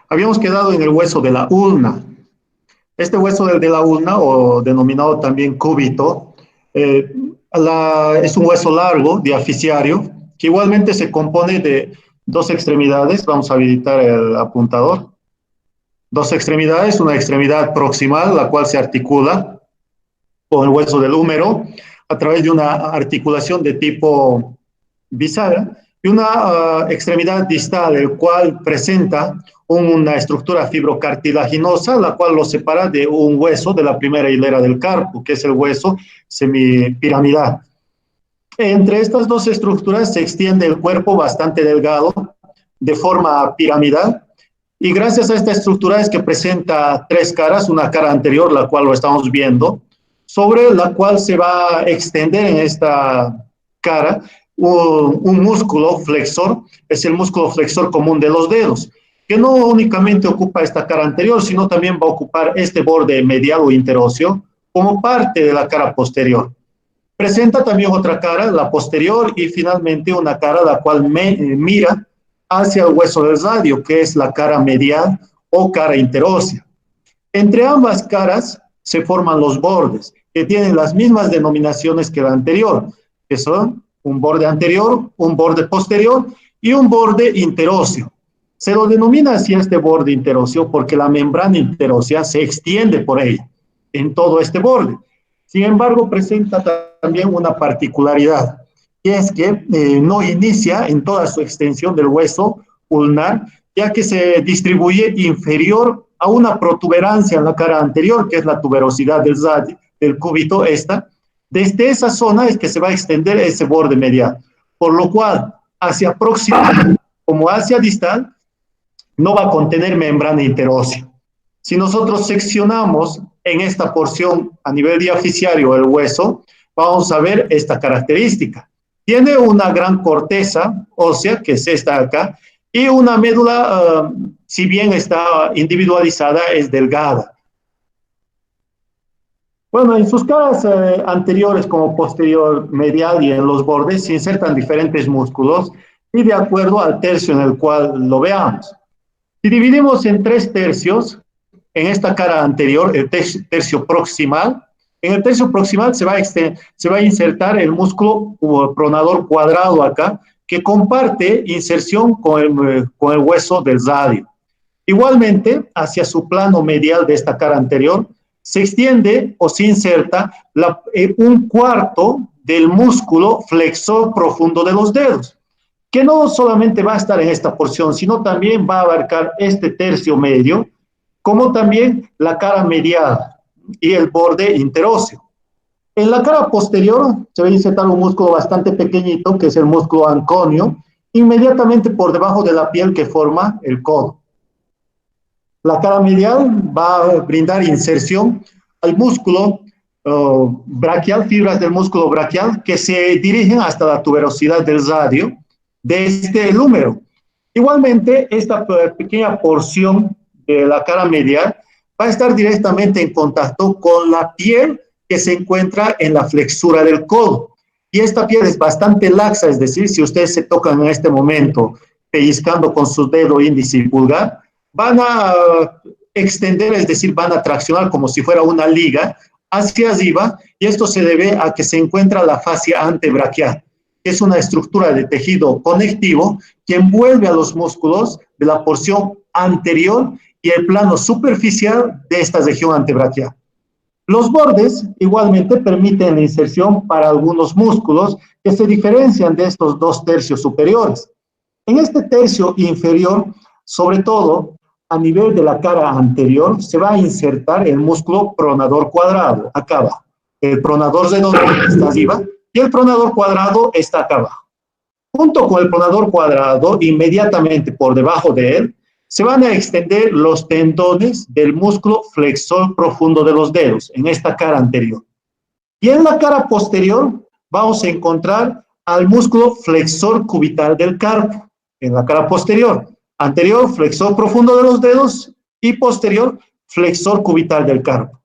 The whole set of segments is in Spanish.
Habíamos quedado en el hueso de la ulna. Este hueso de la ulna, o denominado también cúbito, es un hueso largo, diaficiario, que igualmente se compone de dos extremidades. Vamos a habilitar el apuntador. Dos extremidades, una extremidad proximal, la cual se articula con el hueso del húmero a través de una articulación de tipo bisagra, y una extremidad distal, el cual presenta una estructura fibrocartilaginosa, la cual lo separa de un hueso de la primera hilera del carpo, que es el hueso semipiramidal. Entre estas dos estructuras se extiende el cuerpo bastante delgado, de forma piramidal, y gracias a esta estructura es que presenta tres caras, una cara anterior, la cual lo estamos viendo, sobre la cual se va a extender en esta cara un músculo flexor, es el músculo flexor común de los dedos, que no únicamente ocupa esta cara anterior, sino también va a ocupar este borde medial o interóseo como parte de la cara posterior. Presenta también otra cara, la posterior, y finalmente una cara la cual mira hacia el hueso del radio, que es la cara medial o cara interósea. Entre ambas caras se forman los bordes, que tienen las mismas denominaciones que la anterior, que son un borde anterior, un borde posterior y un borde interóseo. Se lo denomina así este borde interóseo porque la membrana interósea se extiende por ella, en todo este borde. Sin embargo, presenta también una particularidad, y es que no inicia en toda su extensión del hueso ulnar, ya que se distribuye inferior a una protuberancia en la cara anterior, que es la tuberosidad del cúbito esta. Desde esa zona es que se va a extender ese borde medial, por lo cual hacia proximal como hacia distal no va a contener membrana interósea. Si nosotros seccionamos en esta porción a nivel diaficiario el hueso, vamos a ver esta característica. Tiene una gran corteza ósea, que es esta acá, y una médula, si bien está individualizada, es delgada. Bueno, en sus caras anteriores como posterior, medial y en los bordes se insertan diferentes músculos y de acuerdo al tercio en el cual lo veamos. Si dividimos en 3 tercios, en esta cara anterior, el tercio proximal, en el tercio proximal se va a insertar el músculo pronador cuadrado acá, que comparte inserción con el hueso del radio. Igualmente, hacia su plano medial de esta cara anterior, se extiende o se inserta un cuarto del músculo flexor profundo de los dedos, que no solamente va a estar en esta porción, sino también va a abarcar este tercio medio, como también la cara medial y el borde interóseo. En la cara posterior se va a insertar un músculo bastante pequeñito, que es el músculo anconio, inmediatamente por debajo de la piel que forma el codo. La cara medial va a brindar inserción al músculo braquial, fibras del músculo braquial, que se dirigen hasta la tuberosidad del radio desde el húmero. Igualmente, esta pequeña porción de la cara medial va a estar directamente en contacto con la piel que se encuentra en la flexura del codo. Y esta piel es bastante laxa, es decir, si ustedes se tocan en este momento pellizcando con su dedo índice y pulgar, van a extender, es decir, van a traccionar como si fuera una liga hacia arriba, y esto se debe a que se encuentra la fascia antebraquial, que es una estructura de tejido conectivo que envuelve a los músculos de la porción anterior y el plano superficial de esta región antebraquial. Los bordes igualmente permiten la inserción para algunos músculos que se diferencian de estos 2 tercios superiores. En este tercio inferior, sobre todo a nivel de la cara anterior, se va a insertar el músculo pronador cuadrado, acá abajo. El pronador redondo está arriba y el pronador cuadrado está acá abajo. Junto con el pronador cuadrado, inmediatamente por debajo de él, se van a extender los tendones del músculo flexor profundo de los dedos, en esta cara anterior. Y en la cara posterior vamos a encontrar al músculo flexor cubital del carpo, en la cara posterior. Anterior, flexor profundo de los dedos, y posterior, flexor cubital del carpo.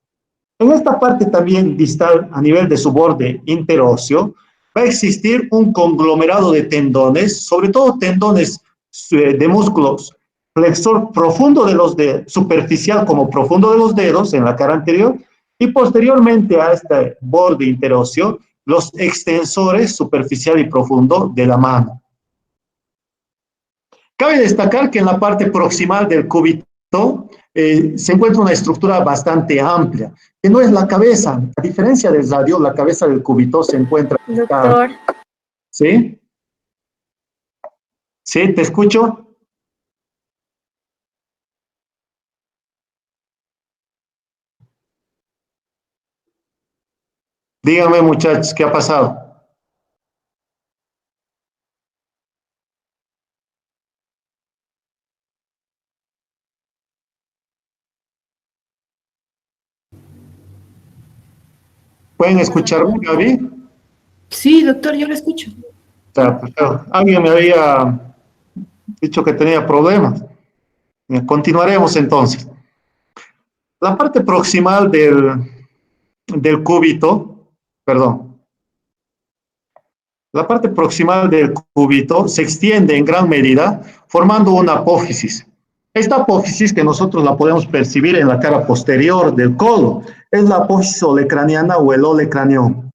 En esta parte también distal, a nivel de su borde interóseo, va a existir un conglomerado de tendones, sobre todo tendones de músculos flexor profundo de los dedos, superficial como profundo de los dedos en la cara anterior, y posteriormente a este borde interóseo, los extensores superficial y profundo de la mano. Cabe destacar que en la parte proximal del cúbito se encuentra una estructura bastante amplia, que no es la cabeza. A diferencia del radio, la cabeza del cúbito se encuentra... Doctor. ¿Sí? ¿Sí? ¿Te escucho? Díganme, muchachos, ¿qué ha pasado? ¿Pueden escucharme, Gaby? Sí, doctor, yo lo escucho. Alguien me había dicho que tenía problemas. Continuaremos entonces. La parte proximal del cúbito, perdón, la parte proximal del cúbito se extiende en gran medida formando una apófisis. Esta apófisis que nosotros la podemos percibir en la cara posterior del codo es la apófisis olecraniana o el olecranión.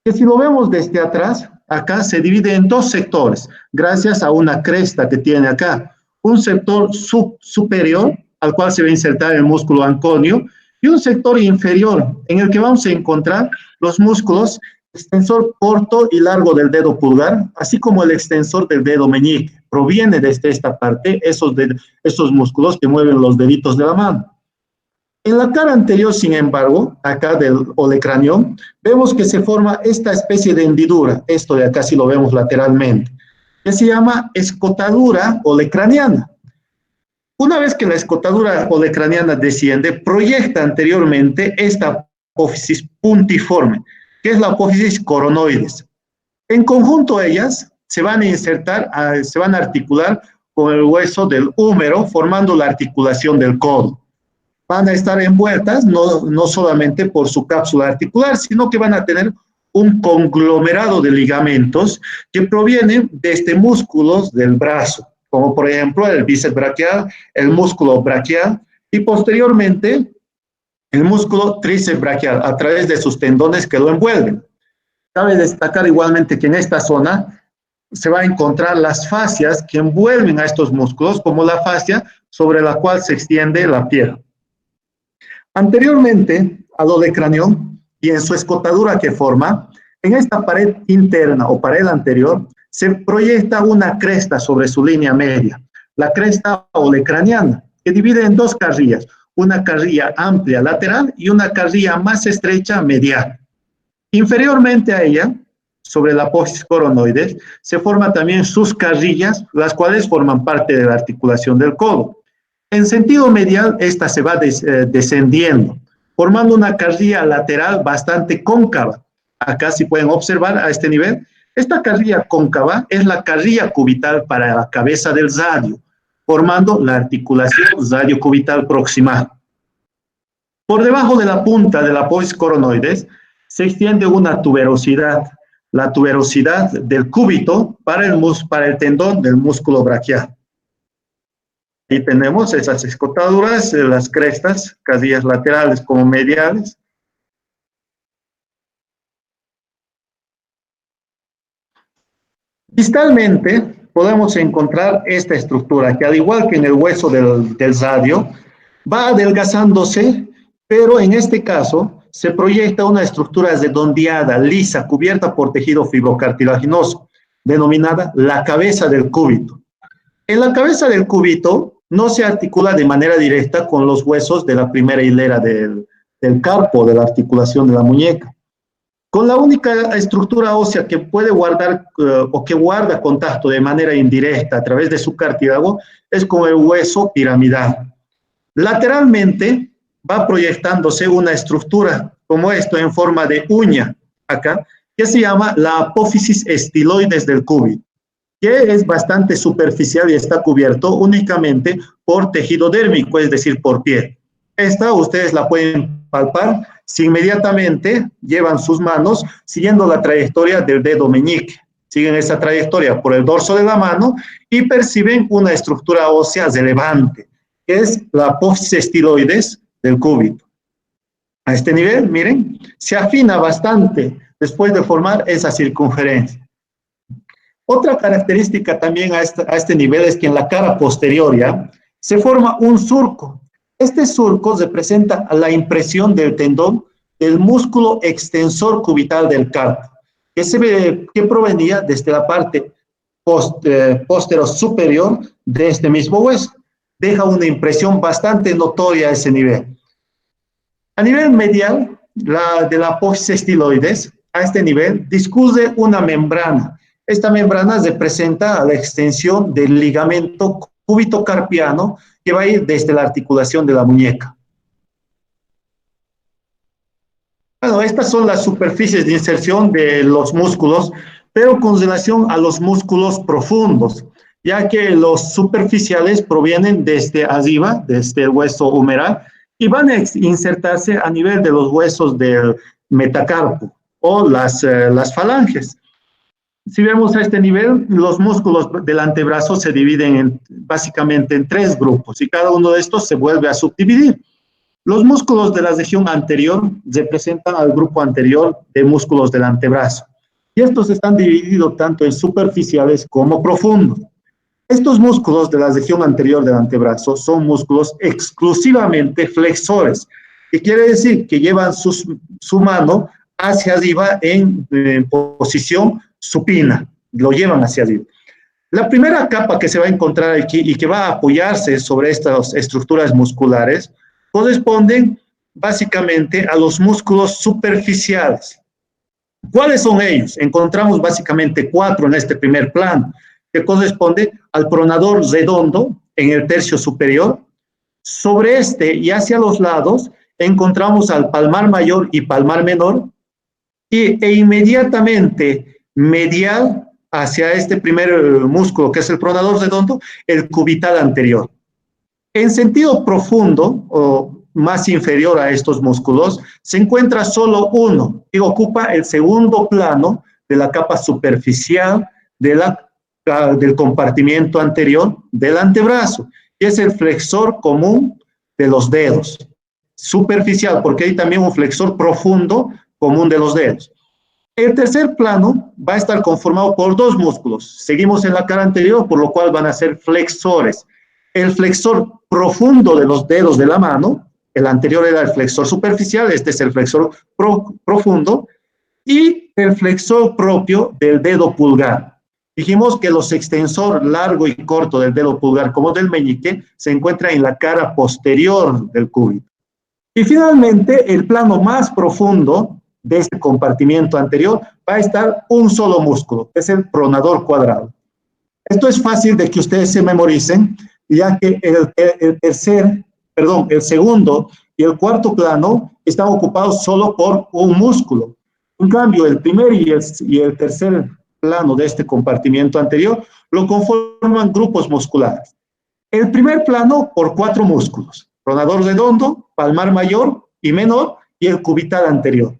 Que si lo vemos desde atrás, acá se divide en dos sectores, gracias a una cresta que tiene acá. Un sector superior, al cual se va a insertar el músculo anconio, y un sector inferior, en el que vamos a encontrar los músculos extensor corto y largo del dedo pulgar, así como el extensor del dedo meñique. Proviene desde esta parte esos músculos que mueven los deditos de la mano. En la cara anterior, sin embargo, acá del olecranión, vemos que se forma esta especie de hendidura, esto de acá si lo vemos lateralmente, que se llama escotadura olecraniana. Una vez que la escotadura olecraniana desciende, proyecta anteriormente esta apófisis puntiforme, que es la apófisis coronoides. En conjunto ellas se van a insertar, se van a articular con el hueso del húmero, formando la articulación del codo. Van a estar envueltas no solamente por su cápsula articular, sino que van a tener un conglomerado de ligamentos que provienen desde músculos del brazo, como por ejemplo el bíceps braquial, el músculo braquial y posteriormente el músculo tríceps braquial a través de sus tendones que lo envuelven. Cabe destacar igualmente que en esta zona se va a encontrar las fascias que envuelven a estos músculos, como la fascia sobre la cual se extiende la piel. Anteriormente al olecranión y en su escotadura que forma, en esta pared interna o pared anterior se proyecta una cresta sobre su línea media, la cresta olecraniana, que divide en dos carrillas, una carrilla amplia lateral y una carrilla más estrecha medial. Inferiormente a ella, sobre la apófisis coronoides, se forman también sus carrillas, las cuales forman parte de la articulación del codo. En sentido medial, esta se va descendiendo, formando una carrilla lateral bastante cóncava. Acá si pueden observar a este nivel, esta carrilla cóncava es la carrilla cubital para la cabeza del radio, formando la articulación radiocubital proximal. Por debajo de la punta de la apófisis coronoides se extiende una tuberosidad, la tuberosidad del cúbito para el tendón del músculo braquial. Y tenemos esas escotaduras, las crestas, casillas laterales como mediales. Distalmente podemos encontrar esta estructura que al igual que en el hueso del radio, va adelgazándose, pero en este caso se proyecta una estructura redondeada, lisa, cubierta por tejido fibrocartilaginoso, denominada la cabeza del cúbito. En la cabeza del cúbito no se articula de manera directa con los huesos de la primera hilera del carpo, de la articulación de la muñeca. Con la única estructura ósea que puede guardar o que guarda contacto de manera indirecta a través de su cartílago es con el hueso piramidal. Lateralmente va proyectándose una estructura como esto en forma de uña acá, que se llama la apófisis estiloides del cúbito, que es bastante superficial y está cubierto únicamente por tejido dérmico, es decir, por piel. Esta ustedes la pueden palpar si inmediatamente llevan sus manos siguiendo la trayectoria del dedo meñique. siguen esta trayectoria por el dorso de la mano y perciben una estructura ósea relevante, que es la apófisis estiloides del cúbito. A este nivel, miren, se afina bastante después de formar esa circunferencia. Otra característica también a este nivel es que en la cara posterior ya se forma un surco. Este surco representa la impresión del tendón del músculo extensor cubital del carpo, que provenía desde la parte postero superior de este mismo hueso. Deja una impresión bastante notoria a ese nivel. A nivel medial, de la apófisis estiloides, a este nivel, discurre una membrana. Esta membrana representa la extensión del ligamento cúbito-carpiano que va a ir desde la articulación de la muñeca. Bueno, estas son las superficies de inserción de los músculos, pero con relación a los músculos profundos, ya que los superficiales provienen desde arriba, desde el hueso humeral, y van a insertarse a nivel de los huesos del metacarpo o las falanges. Si vemos a este nivel, los músculos del antebrazo se dividen básicamente en 3 grupos y cada uno de estos se vuelve a subdividir. Los músculos de la región anterior representan al grupo anterior de músculos del antebrazo y estos están divididos tanto en superficiales como profundos. Estos músculos de la región anterior del antebrazo son músculos exclusivamente flexores, que quiere decir que llevan su mano hacia arriba en posición supina, lo llevan hacia arriba. La primera capa que se va a encontrar aquí y que va a apoyarse sobre estas estructuras musculares corresponden básicamente a los músculos superficiales. ¿Cuáles son ellos? Encontramos básicamente 4 en este primer plano, que corresponde al pronador redondo en el tercio superior. Sobre este y hacia los lados encontramos al palmar mayor y palmar menor, e inmediatamente medial hacia este primer músculo, que es el pronador redondo, el cubital anterior. En sentido profundo, o más inferior a estos músculos, se encuentra solo uno, que ocupa el segundo plano de la capa superficial del compartimiento anterior del antebrazo, que es el flexor común de los dedos. Superficial, porque hay también un flexor profundo común de los dedos. El tercer plano va a estar conformado por 2 músculos. Seguimos en la cara anterior, por lo cual van a ser flexores. El flexor profundo de los dedos de la mano, el anterior era el flexor superficial, este es el flexor profundo, y el flexor propio del dedo pulgar. Dijimos que los extensor largo y corto del dedo pulgar, como del meñique, se encuentra en la cara posterior del cúbito. Y finalmente, el plano más profundo de este compartimiento anterior va a estar un solo músculo, que es el pronador cuadrado. Esto es fácil de que ustedes se memoricen, ya que el segundo y el cuarto plano están ocupados solo por un músculo. En cambio, el primer y el tercer plano de este compartimiento anterior lo conforman grupos musculares. El primer plano por 4 músculos, pronador redondo, palmar mayor y menor y el cubital anterior.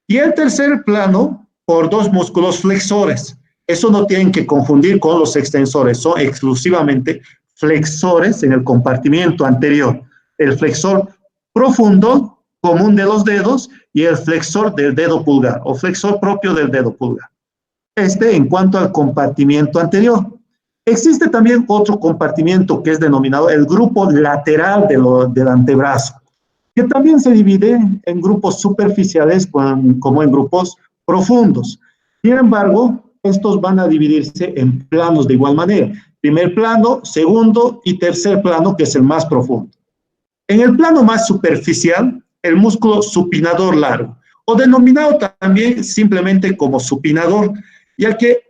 Y el tercer plano por 2 músculos flexores. Eso no tienen que confundir con los extensores, son exclusivamente flexores en el compartimiento anterior. El flexor profundo, común de los dedos, y el flexor del dedo pulgar, o flexor propio del dedo pulgar. En cuanto al compartimiento anterior. Existe también otro compartimiento que es denominado el grupo lateral del antebrazo, que también se divide en grupos superficiales como en grupos profundos. Sin embargo, estos van a dividirse en planos de igual manera. Primer plano, segundo y tercer plano, que es el más profundo. En el plano más superficial, el músculo supinador largo, o denominado también simplemente como supinador, ya que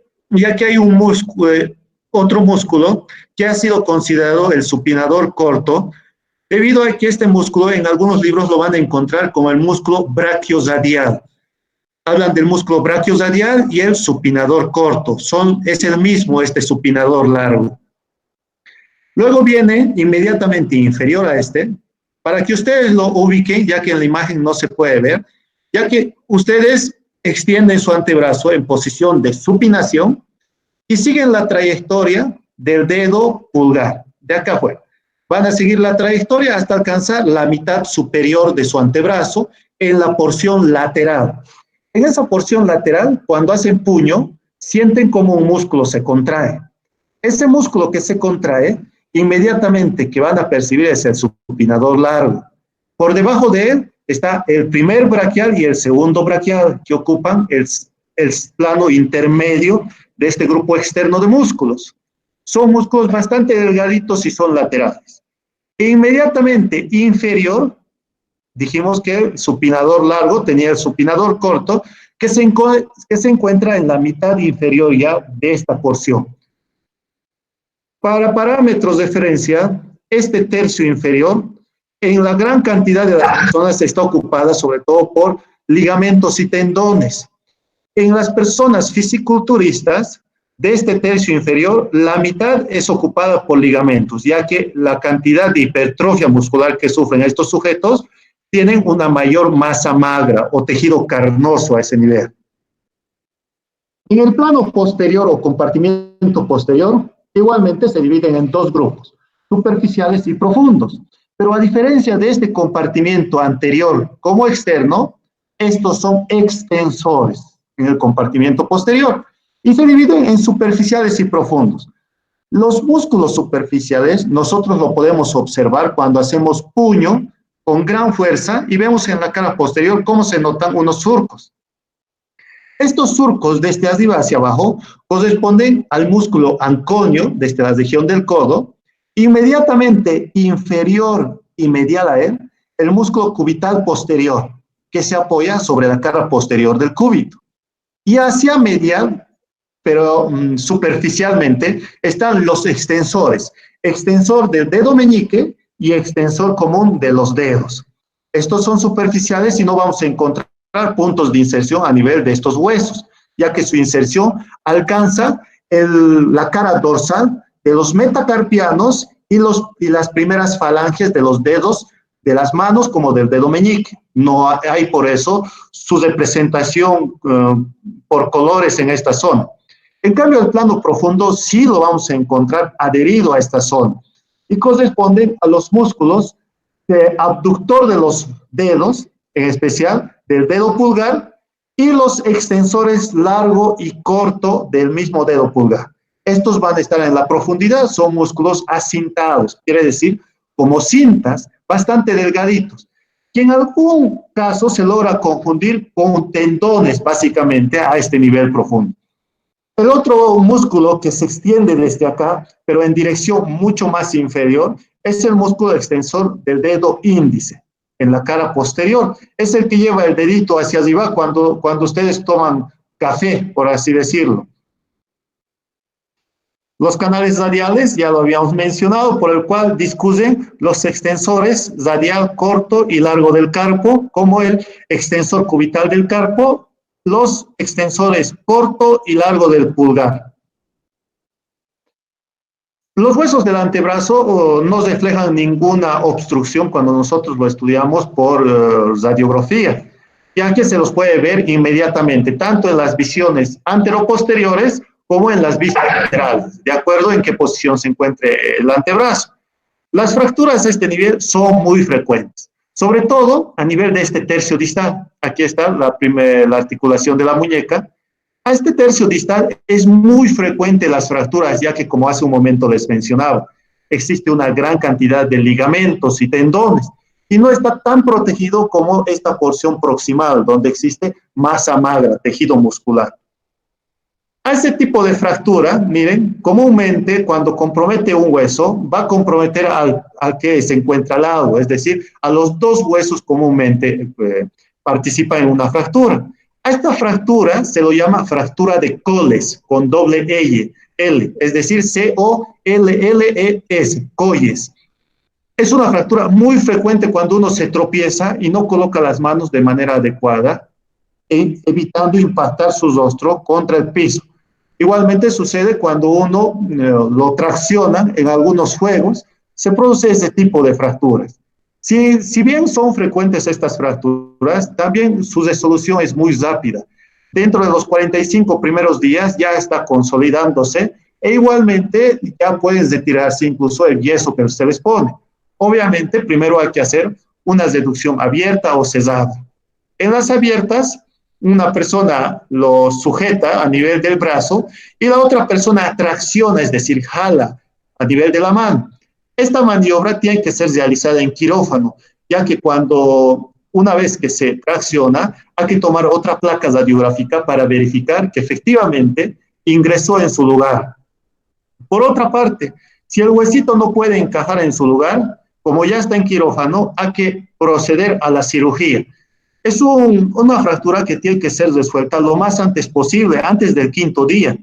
hay un otro músculo que ha sido considerado el supinador corto, debido a que este músculo en algunos libros lo van a encontrar como el músculo brachioradial. Hablan del músculo brachioradial y el supinador corto. Es el mismo este supinador largo. Luego viene inmediatamente inferior a este, para que ustedes lo ubiquen, ya que en la imagen no se puede ver, ya que ustedes extienden su antebrazo en posición de supinación y siguen la trayectoria del dedo pulgar, de acá afuera. Van a seguir la trayectoria hasta alcanzar la mitad superior de su antebrazo en la porción lateral. En esa porción lateral, cuando hacen puño, sienten como un músculo se contrae. Ese músculo que se contrae, inmediatamente que van a percibir es el supinador largo. Por debajo de él está el primer braquial y el segundo braquial, que ocupan el plano intermedio de este grupo externo de músculos. Son músculos bastante delgaditos y son laterales. E inmediatamente inferior, dijimos que el supinador largo tenía el supinador corto, que se encuentra en la mitad inferior ya de esta porción. Para parámetros de referencia, este tercio inferior, en la gran cantidad de las personas está ocupada sobre todo por ligamentos y tendones. En las personas fisiculturistas, de este tercio inferior, la mitad es ocupada por ligamentos, ya que la cantidad de hipertrofia muscular que sufren estos sujetos tienen una mayor masa magra o tejido carnoso a ese nivel. En el plano posterior o compartimiento posterior, igualmente se dividen en dos grupos, superficiales y profundos. Pero a diferencia de este compartimiento anterior como externo, estos son extensores en el compartimiento posterior y se dividen en superficiales y profundos. Los músculos superficiales nosotros lo podemos observar cuando hacemos puño con gran fuerza y vemos en la cara posterior cómo se notan unos surcos. Estos surcos desde arriba hacia abajo corresponden al músculo anconio desde la región del codo, inmediatamente inferior y medial a él, el músculo cubital posterior, que se apoya sobre la cara posterior del cúbito. Y hacia medial, pero superficialmente, están los extensores, extensor del dedo meñique y extensor común de los dedos. Estos son superficiales y no vamos a encontrar puntos de inserción a nivel de estos huesos, ya que su inserción alcanza la cara dorsal de los metacarpianos y las primeras falanges de los dedos de las manos como del dedo meñique. No hay por eso su representación por colores en esta zona. En cambio, el plano profundo sí lo vamos a encontrar adherido a esta zona y corresponden a los músculos abductor de los dedos, en especial del dedo pulgar, y los extensores largo y corto del mismo dedo pulgar. Estos van a estar en la profundidad, son músculos acintados, quiere decir como cintas, bastante delgaditos, que en algún caso se logra confundir con tendones, básicamente, a este nivel profundo. El otro músculo que se extiende desde acá, pero en dirección mucho más inferior, es el músculo extensor del dedo índice, en la cara posterior. Es el que lleva el dedito hacia arriba cuando ustedes toman café, por así decirlo. Los canales radiales, ya lo habíamos mencionado, por el cual discurren los extensores radial corto y largo del carpo, como el extensor cubital del carpo, los extensores corto y largo del pulgar. Los huesos del antebrazo no reflejan ninguna obstrucción cuando nosotros lo estudiamos por radiografía, ya que se los puede ver inmediatamente, tanto en las visiones anteroposteriores como en las vistas laterales, de acuerdo en qué posición se encuentre el antebrazo. Las fracturas de este nivel son muy frecuentes, sobre todo a nivel de este tercio distal. Aquí está la articulación de la muñeca. A este tercio distal es muy frecuente las fracturas, ya que, como hace un momento les mencionaba, existe una gran cantidad de ligamentos y tendones, y no está tan protegido como esta porción proximal, donde existe masa magra, tejido muscular. A ese tipo de fractura, miren, comúnmente cuando compromete un hueso, va a comprometer al que se encuentra al lado, es decir, a los dos huesos comúnmente participan en una fractura. A esta fractura se lo llama fractura de Colles, con doble L, es decir, C-O-L-L-E-S, Colles. Es una fractura muy frecuente cuando uno se tropieza y no coloca las manos de manera adecuada, evitando impactar su rostro contra el piso. Igualmente sucede cuando uno lo tracciona en algunos juegos, se produce ese tipo de fracturas. Si bien son frecuentes estas fracturas, también su resolución es muy rápida, dentro de los 45 primeros días ya está consolidándose e igualmente ya pueden retirarse incluso el yeso que se les pone. Obviamente, primero hay que hacer una reducción abierta o cerrada. En las abiertas, una persona lo sujeta a nivel del brazo y la otra persona tracciona, es decir, jala a nivel de la mano. Esta maniobra tiene que ser realizada en quirófano, ya que una vez que se tracciona, hay que tomar otra placa radiográfica para verificar que efectivamente ingresó en su lugar. Por otra parte, si el huesito no puede encajar en su lugar, como ya está en quirófano, hay que proceder a la cirugía. Es una fractura que tiene que ser resuelta lo más antes posible, antes del 5.º día,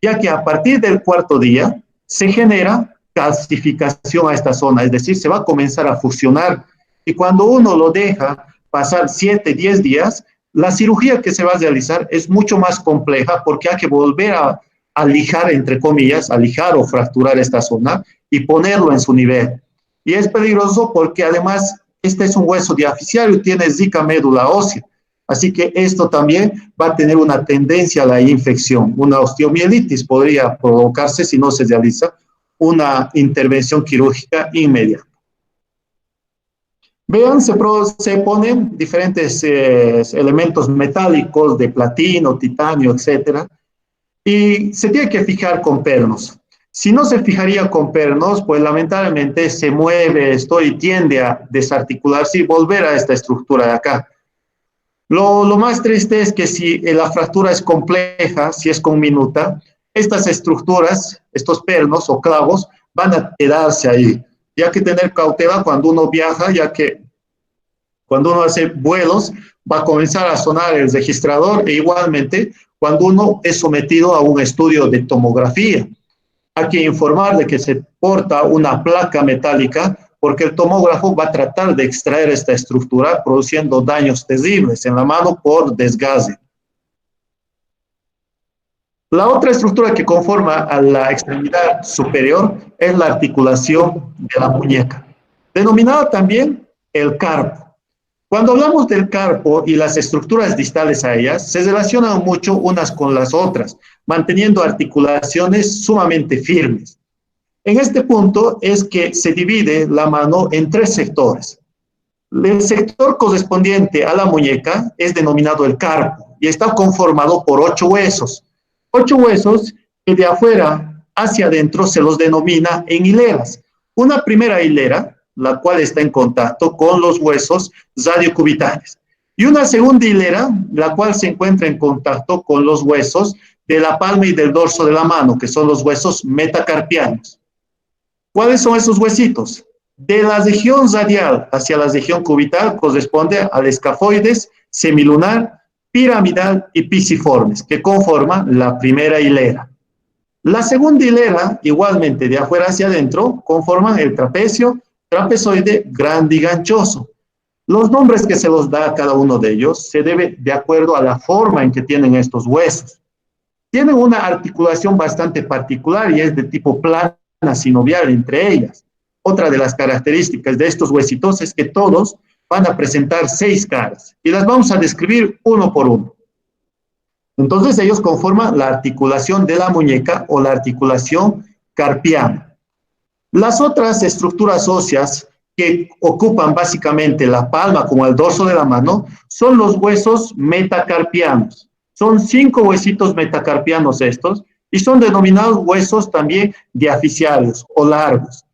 ya que a partir del 4.º día se genera calcificación a esta zona, es decir, se va a comenzar a fusionar. Y cuando uno lo deja pasar 7, 10 días, la cirugía que se va a realizar es mucho más compleja porque hay que volver a lijar, entre comillas, a lijar o fracturar esta zona y ponerlo en su nivel. Y es peligroso porque además este es un hueso diaficiario y tiene rica médula ósea. Así que esto también va a tener una tendencia a la infección. Una osteomielitis podría provocarse si no se realiza una intervención quirúrgica inmediata. Vean, se ponen diferentes elementos metálicos de platino, titanio, etcétera, y se tiene que fijar con pernos. Si no se fijaría con pernos, pues lamentablemente se mueve esto y tiende a desarticularse y volver a esta estructura de acá. Lo más triste es que si la fractura es compleja, si es conminuta, estas estructuras, estos pernos o clavos, van a quedarse ahí. Y hay que tener cautela cuando uno viaja, ya que cuando uno hace vuelos, va a comenzar a sonar el registrador e igualmente cuando uno es sometido a un estudio de tomografía. Hay que informar de que se porta una placa metálica porque el tomógrafo va a tratar de extraer esta estructura produciendo daños terribles en la mano por desgaste. La otra estructura que conforma a la extremidad superior es la articulación de la muñeca, denominada también el carpo. Cuando hablamos del carpo y las estructuras distales a ellas, se relacionan mucho unas con las otras, manteniendo articulaciones sumamente firmes. En este punto es que se divide la mano en 3 sectores. El sector correspondiente a la muñeca es denominado el carpo y está conformado por 8 huesos. 8 huesos que de afuera hacia adentro se los denomina en hileras. Una primera hilera, la cual está en contacto con los huesos radiocubitales. Y una segunda hilera, la cual se encuentra en contacto con los huesos de la palma y del dorso de la mano, que son los huesos metacarpianos. ¿Cuáles son esos huesitos? De la región radial hacia la región cubital corresponde al escafoides, semilunar, piramidal y pisiformes, que conforman la primera hilera. La segunda hilera, igualmente de afuera hacia adentro, conforman el trapecio, trapezoide, grande y ganchoso. Los nombres que se los da a cada uno de ellos se debe de acuerdo a la forma en que tienen estos huesos. Tienen una articulación bastante particular y es de tipo plana sinovial entre ellas. Otra de las características de estos huesitos es que todos van a presentar 6 caras y las vamos a describir uno por uno. Entonces ellos conforman la articulación de la muñeca o la articulación carpiana. Las otras estructuras óseas que ocupan básicamente la palma como el dorso de la mano son los huesos metacarpianos. Son 5 huesitos metacarpianos estos y son denominados huesos también diaficiarios o largos.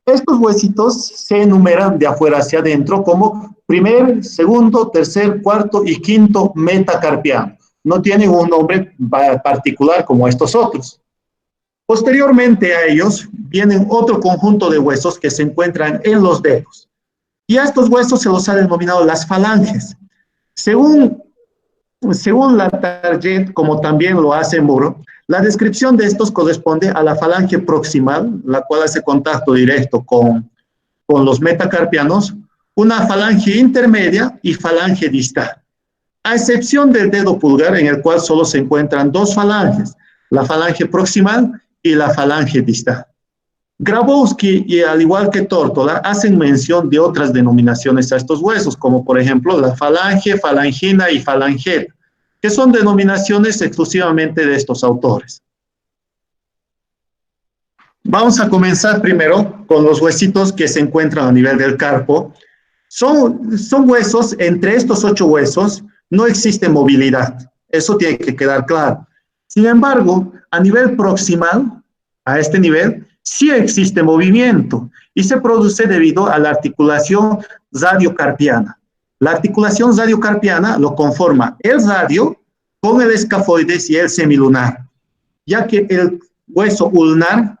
Estos huesitos se enumeran de afuera hacia adentro como primer, segundo, tercer, cuarto y quinto metacarpiano. No tienen un nombre particular como estos otros. Posteriormente a ellos vienen otro conjunto de huesos que se encuentran en los dedos. Y a estos huesos se los ha denominado las falanges. Según la Target, como también lo hace Moore, la descripción de estos corresponde a la falange proximal, la cual hace contacto directo con los metacarpianos, una falange intermedia y falange distal. A excepción del dedo pulgar, en el cual solo se encuentran 2 falanges, la falange proximal y la falange distal. Grabowski, y al igual que Tórtola, hacen mención de otras denominaciones a estos huesos, como por ejemplo la falange, falangina y falangeta. que son denominaciones exclusivamente de estos autores. Vamos a comenzar primero con los huesitos que se encuentran a nivel del carpo. Son huesos, entre estos 8 huesos no existe movilidad, eso tiene que quedar claro. Sin embargo, a nivel proximal, a este nivel, sí existe movimiento y se produce debido a la articulación radiocarpiana. La articulación radiocarpiana lo conforma el radio con el escafoides y el semilunar, ya que el hueso ulnar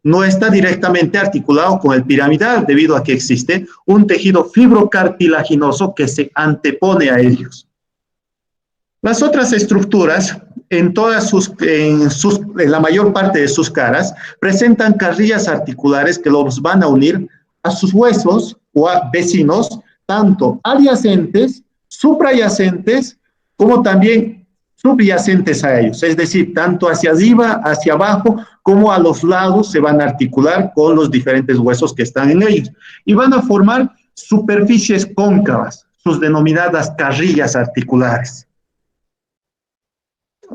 no está directamente articulado con el piramidal debido a que existe un tejido fibrocartilaginoso que se antepone a ellos. Las otras estructuras, en la mayor parte de sus caras, presentan carrillas articulares que los van a unir a sus huesos o a vecinos, tanto adyacentes, suprayacentes, como también subyacentes a ellos, es decir, tanto hacia arriba, hacia abajo, como a los lados se van a articular con los diferentes huesos que están en ellos y van a formar superficies cóncavas, sus denominadas carrillas articulares.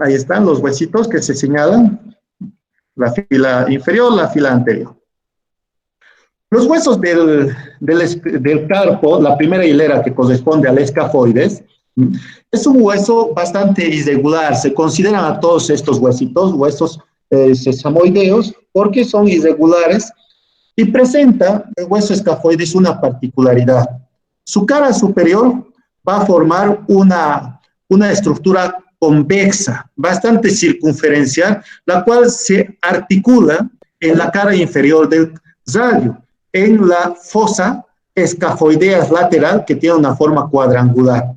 Ahí están los huesitos que se señalan, la fila inferior, la fila anterior. Los huesos del carpo, la primera hilera que corresponde al escafoides, es un hueso bastante irregular. Se consideran a todos estos huesitos huesos sesamoideos porque son irregulares y presenta el hueso escafoides una particularidad. Su cara superior va a formar una estructura convexa, bastante circunferencial, la cual se articula en la cara inferior del radio, en la fosa escafoidea lateral que tiene una forma cuadrangular.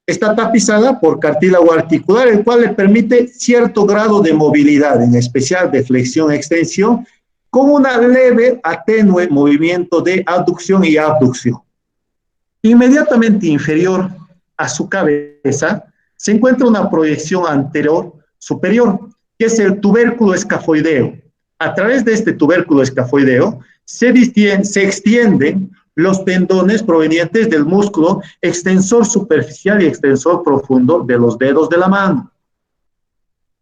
Está tapizada por cartílago articular, el cual le permite cierto grado de movilidad, en especial de flexión-extensión, con una leve, atenue movimiento de aducción y abducción. Inmediatamente inferior a su cabeza se encuentra una proyección anterior superior, que es el tubérculo escafoideo. A través de este tubérculo escafoideo se extienden los tendones provenientes del músculo extensor superficial y extensor profundo de los dedos de la mano.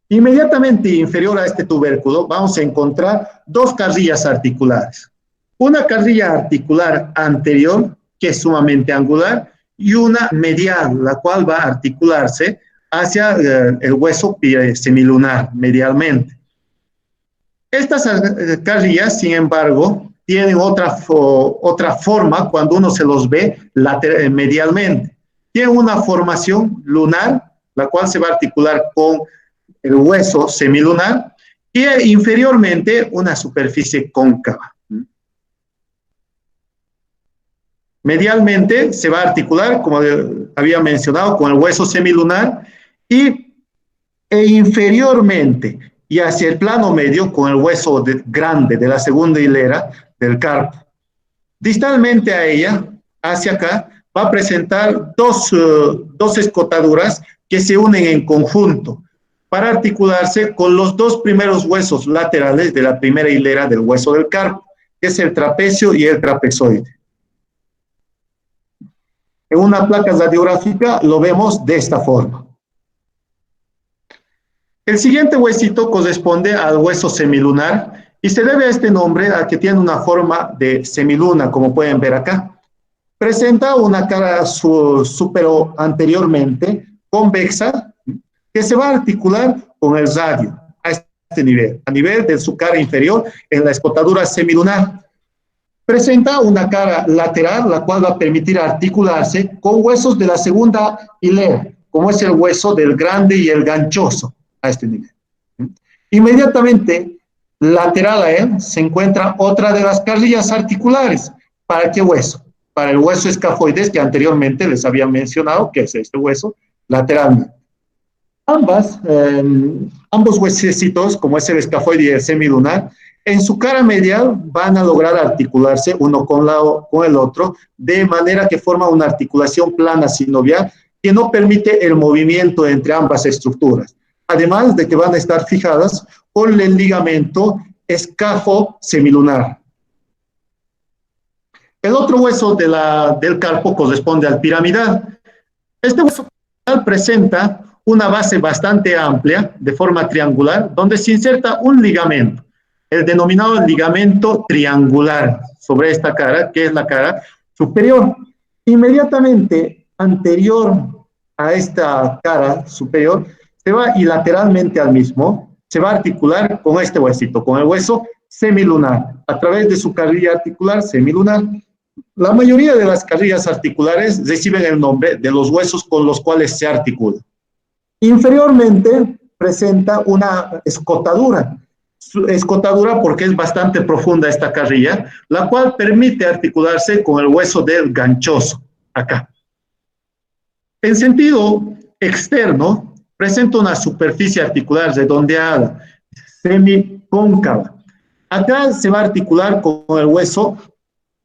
Inmediatamente inferior a este tubérculo vamos a encontrar 2 carrillas articulares. Una carrilla articular anterior, que es sumamente angular, y una medial, la cual va a articularse hacia el hueso semilunar, medialmente. Estas carrillas, sin embargo, tienen otra forma cuando uno se los ve medialmente. Tienen una formación lunar, la cual se va a articular con el hueso semilunar, y inferiormente una superficie cóncava. Medialmente se va a articular, como había mencionado, con el hueso semilunar e inferiormente y hacia el plano medio con el hueso grande de la segunda hilera del carpo. Distalmente a ella, hacia acá, va a presentar dos escotaduras que se unen en conjunto para articularse con los 2 primeros huesos laterales de la primera hilera del hueso del carpo, que es el trapecio y el trapezoide. En una placa radiográfica lo vemos de esta forma. El siguiente huesito corresponde al hueso semilunar y se debe a este nombre a que tiene una forma de semiluna, como pueden ver acá. Presenta una cara supero anteriormente convexa que se va a articular con el radio a este nivel, a nivel de su cara inferior en la escotadura semilunar. Presenta una cara lateral, la cual va a permitir articularse con huesos de la segunda hilera, como es el hueso del grande y el ganchoso, a este nivel. Inmediatamente lateral a él se encuentra otra de las carrillas articulares. ¿Para qué hueso? Para el hueso escafoides que anteriormente les había mencionado, que es este hueso lateralmente. Ambos huesecitos, como es el escafoide y el semilunar, en su cara medial van a lograr articularse uno con el otro, de manera que forma una articulación plana sinovial que no permite el movimiento entre ambas estructuras. Además de que van a estar fijadas por el ligamento escafo-semilunar. El otro hueso del carpo corresponde al piramidal. Este hueso presenta una base bastante amplia, de forma triangular, donde se inserta un ligamento, el denominado ligamento triangular, sobre esta cara, que es la cara superior. Inmediatamente anterior a esta cara superior, se va y lateralmente al mismo, se va a articular con este huesito, con el hueso semilunar, a través de su carrilla articular semilunar. La mayoría de las carrillas articulares reciben el nombre de los huesos con los cuales se articula. Inferiormente presenta una escotadura. Escotadura porque es bastante profunda esta carrilla, la cual permite articularse con el hueso del ganchoso, acá. En sentido externo, presenta una superficie articular redondeada, semicóncava. Acá se va a articular con el hueso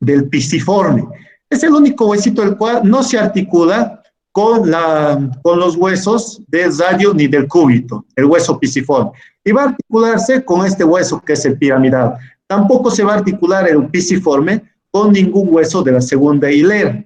del pisiforme. Es el único huesito el cual no se articula con los huesos del radio ni del cúbito, el hueso pisiforme. Y va a articularse con este hueso que es el piramidal. Tampoco se va a articular el pisiforme con ningún hueso de la segunda hilera.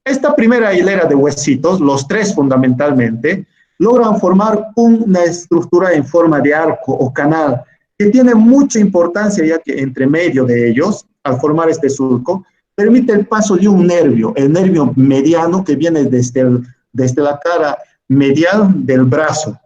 Esta primera hilera de huesitos, los tres fundamentalmente, logran formar una estructura en forma de arco o canal, que tiene mucha importancia ya que entre medio de ellos, al formar este surco, permite el paso de un nervio, el nervio mediano que viene desde la cara medial del brazo.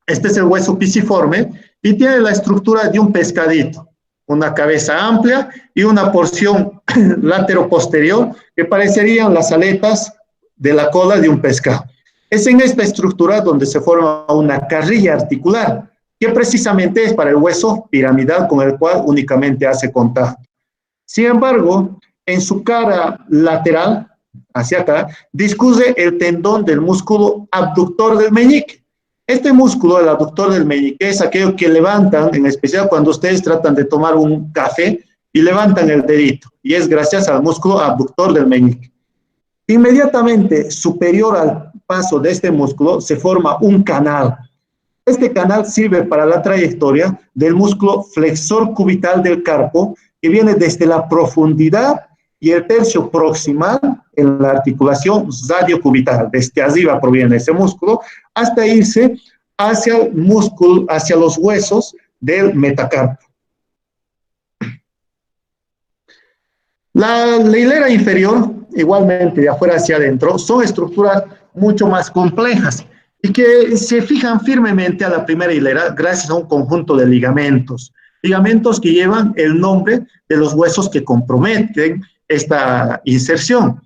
Este es el hueso pisiforme y tiene la estructura de un pescadito, una cabeza amplia y una porción lateroposterior que parecerían las aletas de la cola de un pescado. Es en esta estructura donde se forma una carrilla articular, que precisamente es para el hueso piramidal con el cual únicamente hace contacto. Sin embargo, en su cara lateral, hacia acá, discurre el tendón del músculo abductor del meñique. Este músculo, el abductor del meñique, es aquello que levantan, en especial cuando ustedes tratan de tomar un café y levantan el dedito, y es gracias al músculo abductor del meñique. Inmediatamente superior al paso de este músculo se forma un canal. Este canal sirve para la trayectoria del músculo flexor cubital del carpo, que viene desde la profundidad y el tercio proximal en la articulación radiocubital. Desde arriba proviene ese músculo hasta irse hacia el músculo, hacia los huesos del metacarpo. La hilera inferior, igualmente de afuera hacia adentro, son estructuras mucho más complejas y que se fijan firmemente a la primera hilera gracias a un conjunto de ligamentos. Ligamentos que llevan el nombre de los huesos que comprometen esta inserción.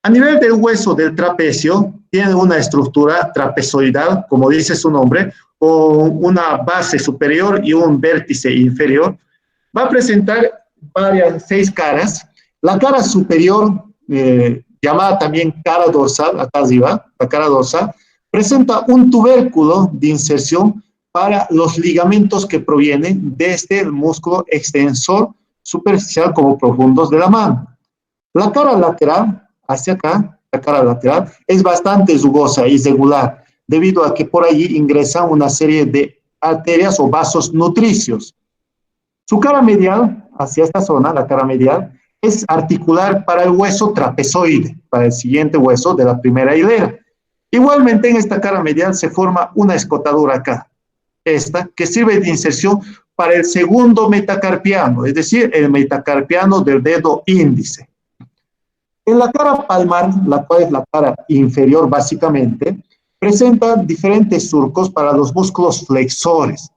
A nivel del hueso del trapecio, tiene una estructura trapezoidal, como dice su nombre, con una base superior y un vértice inferior. Va a presentar seis caras. La cara superior, llamada también cara dorsal, acá arriba, la cara dorsal, presenta un tubérculo de inserción para los ligamentos que provienen desde el músculo extensor superficial como profundos de la mano. La cara lateral, hacia acá, la cara lateral, es bastante rugosa y irregular, debido a que por allí ingresan una serie de arterias o vasos nutricios. Su cara medial, hacia esta zona, la cara medial, es articular para el hueso trapezoide, para el siguiente hueso de la primera hilera. Igualmente en esta cara medial se forma una escotadura acá, esta que sirve de inserción para el segundo metacarpiano, es decir, el metacarpiano del dedo índice. En la cara palmar, la cual es la cara inferior básicamente, presenta diferentes surcos para los músculos flexores.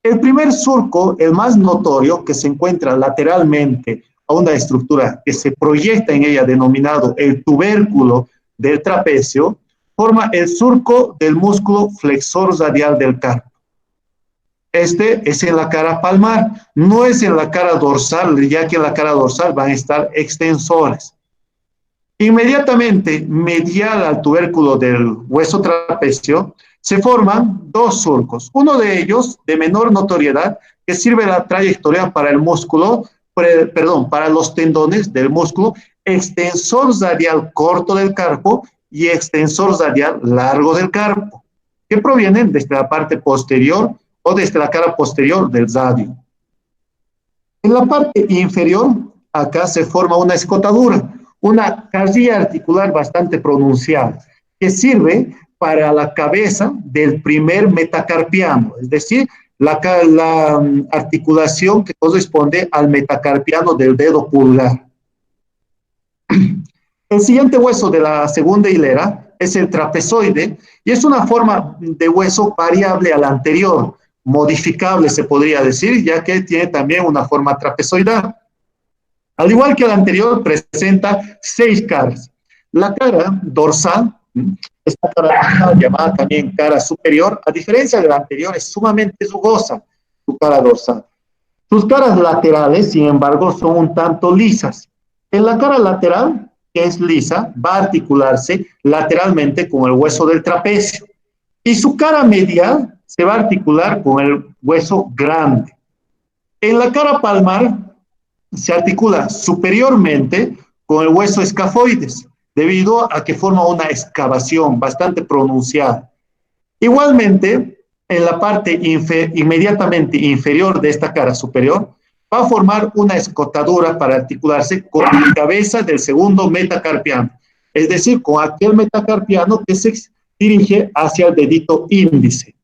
El primer surco, el más notorio, que se encuentra lateralmente a una estructura que se proyecta en ella denominado el tubérculo del trapecio, forma el surco del músculo flexor radial del carpo. Este es en la cara palmar, no es en la cara dorsal, ya que en la cara dorsal van a estar extensores. Inmediatamente medial al tubérculo del hueso trapecio se forman dos surcos, uno de ellos de menor notoriedad que sirve la trayectoria para el músculo, para los tendones del músculo extensor radial corto del carpo y extensor radial largo del carpo, que provienen desde la parte posterior o desde la cara posterior del radio. En la parte inferior, acá se forma una escotadura, una carrilla articular bastante pronunciada, que sirve para la cabeza del primer metacarpiano, es decir, la articulación que corresponde al metacarpiano del dedo pulgar. El siguiente hueso de la segunda hilera es el trapezoide y es una forma de hueso variable al anterior, modificable se podría decir, ya que tiene también una forma trapezoidal. Al igual que el anterior, presenta 6 caras. La cara dorsal, esta cara dorsal, llamada también cara superior, a diferencia de la anterior, es sumamente rugosa, su cara dorsal. Sus caras laterales, sin embargo, son un tanto lisas. En la cara lateral, que es lisa, va a articularse lateralmente con el hueso del trapecio. Y su cara medial se va a articular con el hueso grande. En la cara palmar, se articula superiormente con el hueso escafoides, debido a que forma una excavación bastante pronunciada. Igualmente, en la parte inmediatamente inferior de esta cara superior, va a formar una escotadura para articularse con la cabeza del segundo metacarpiano, es decir, con aquel metacarpiano que se dirige hacia el dedito índice.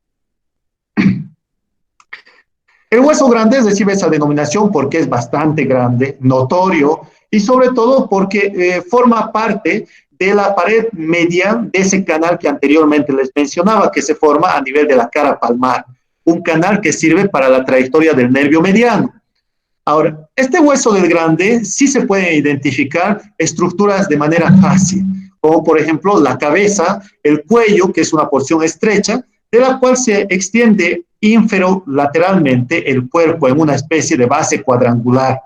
El hueso grande recibe esa denominación porque es bastante grande, notorio, y sobre todo porque forma parte de la pared media de ese canal que anteriormente les mencionaba, que se forma a nivel de la cara palmar, un canal que sirve para la trayectoria del nervio mediano. Ahora, este hueso del grande sí se puede identificar estructuras de manera fácil, como por ejemplo la cabeza, el cuello, que es una porción estrecha, de la cual se extiende inferolateralmente el cuerpo en una especie de base cuadrangular.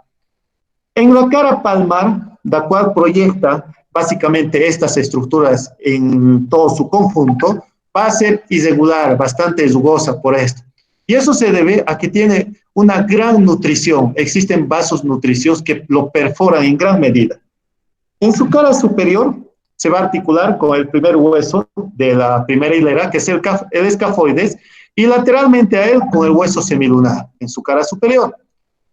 En la cara palmar, la cual proyecta básicamente estas estructuras en todo su conjunto, va a ser irregular, bastante rugosa por esto. Y eso se debe a que tiene una gran nutrición. Existen vasos nutricios que lo perforan en gran medida. En su cara superior se va a articular con el primer hueso de la primera hilera, que es el escafoides, y lateralmente a él con el hueso semilunar, en su cara superior.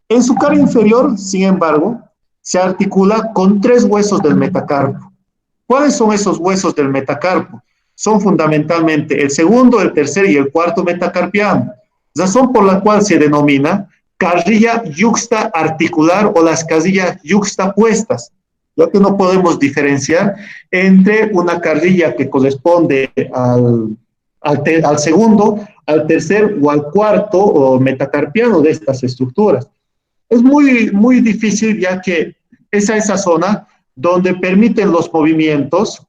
En su cara inferior, sin embargo, se articula con 3 huesos del metacarpo. ¿Cuáles son esos huesos del metacarpo? Son fundamentalmente el segundo, el tercer y el cuarto metacarpiano, razón por la cual se denomina carrilla yuxta articular o las casillas yuxtapuestas, ya que no podemos diferenciar entre una carrilla que corresponde al segundo, al tercer o al cuarto o metacarpiano de estas estructuras. Es muy difícil, ya que es esa zona donde permiten los movimientos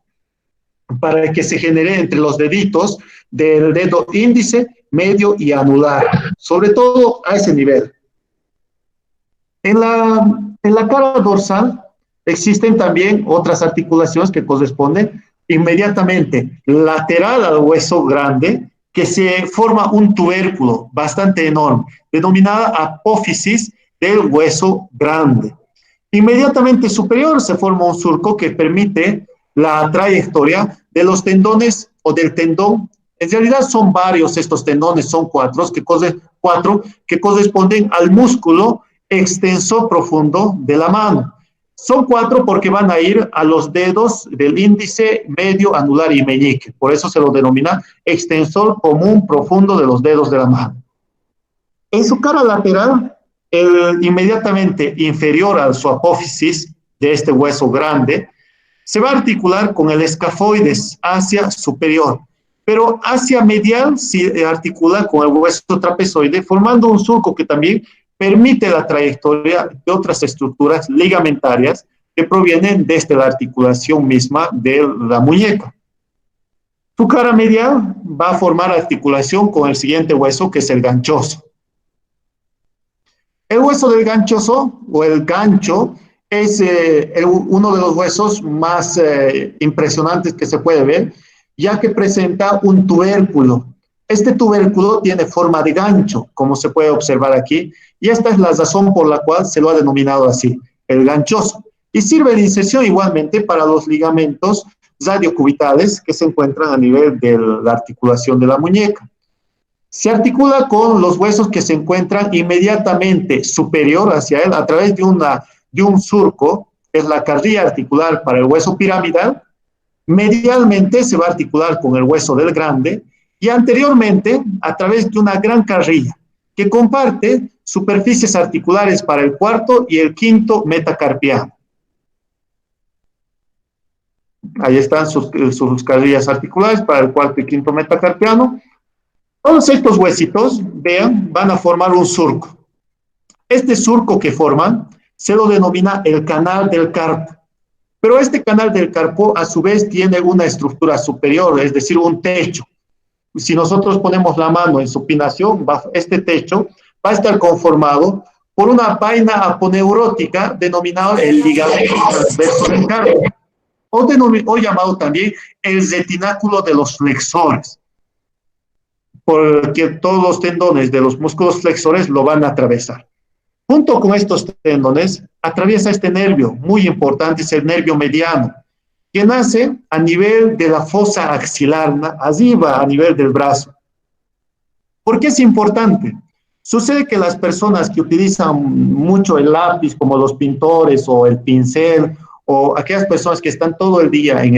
para que se genere entre los deditos del dedo índice, medio y anular, sobre todo a ese nivel. En la cara dorsal existen también otras articulaciones que corresponden inmediatamente lateral al hueso grande, que se forma un tubérculo bastante enorme, denominada apófisis del hueso grande. Inmediatamente superior se forma un surco que permite la trayectoria de los tendones o del tendón. En realidad son varios estos tendones, son 4 que corresponden al músculo extensor profundo de la mano. Son 4 porque van a ir a los dedos del índice, medio, anular y meñique. Por eso se lo denomina extensor común profundo de los dedos de la mano. En su cara lateral, inmediatamente inferior a su apófisis de este hueso grande, se va a articular con el escafoides hacia superior, pero hacia medial se articula con el hueso trapezoide, formando un surco que también permite la trayectoria de otras estructuras ligamentarias que provienen desde la articulación misma de la muñeca. Su cara medial va a formar articulación con el siguiente hueso, que es el ganchoso. El hueso del ganchoso o el gancho es uno de los huesos más impresionantes que se puede ver, ya que presenta un tubérculo. Este tubérculo tiene forma de gancho, como se puede observar aquí, y esta es la razón por la cual se lo ha denominado así, el ganchoso. Y sirve de inserción igualmente para los ligamentos radiocubitales que se encuentran a nivel de la articulación de la muñeca. Se articula con los huesos que se encuentran inmediatamente superior hacia él a través de un surco, que es la carrilla articular para el hueso piramidal, Medialmente se va a articular con el hueso del grande y anteriormente a través de una gran carrilla que comparte superficies articulares para el cuarto y el quinto metacarpiano. Ahí están sus carrillas articulares para el cuarto y quinto metacarpiano. Todos estos huesitos, vean, van a formar un surco. Este surco que forman se lo denomina el canal del carpo. Pero este canal del carpo, a su vez, tiene una estructura superior, es decir, un techo. Si nosotros ponemos la mano en supinación, este techo va a estar conformado por una vaina aponeurótica denominada el ligamento transverso del carpo, o llamado también el retináculo de los flexores, porque todos los tendones de los músculos flexores lo van a atravesar. Junto con estos tendones, atraviesa este nervio, muy importante, es el nervio mediano, que nace a nivel de la fosa axilar, arriba, a nivel del brazo. ¿Por qué es importante? Sucede que las personas que utilizan mucho el lápiz, como los pintores o el pincel, o aquellas personas que están todo el día en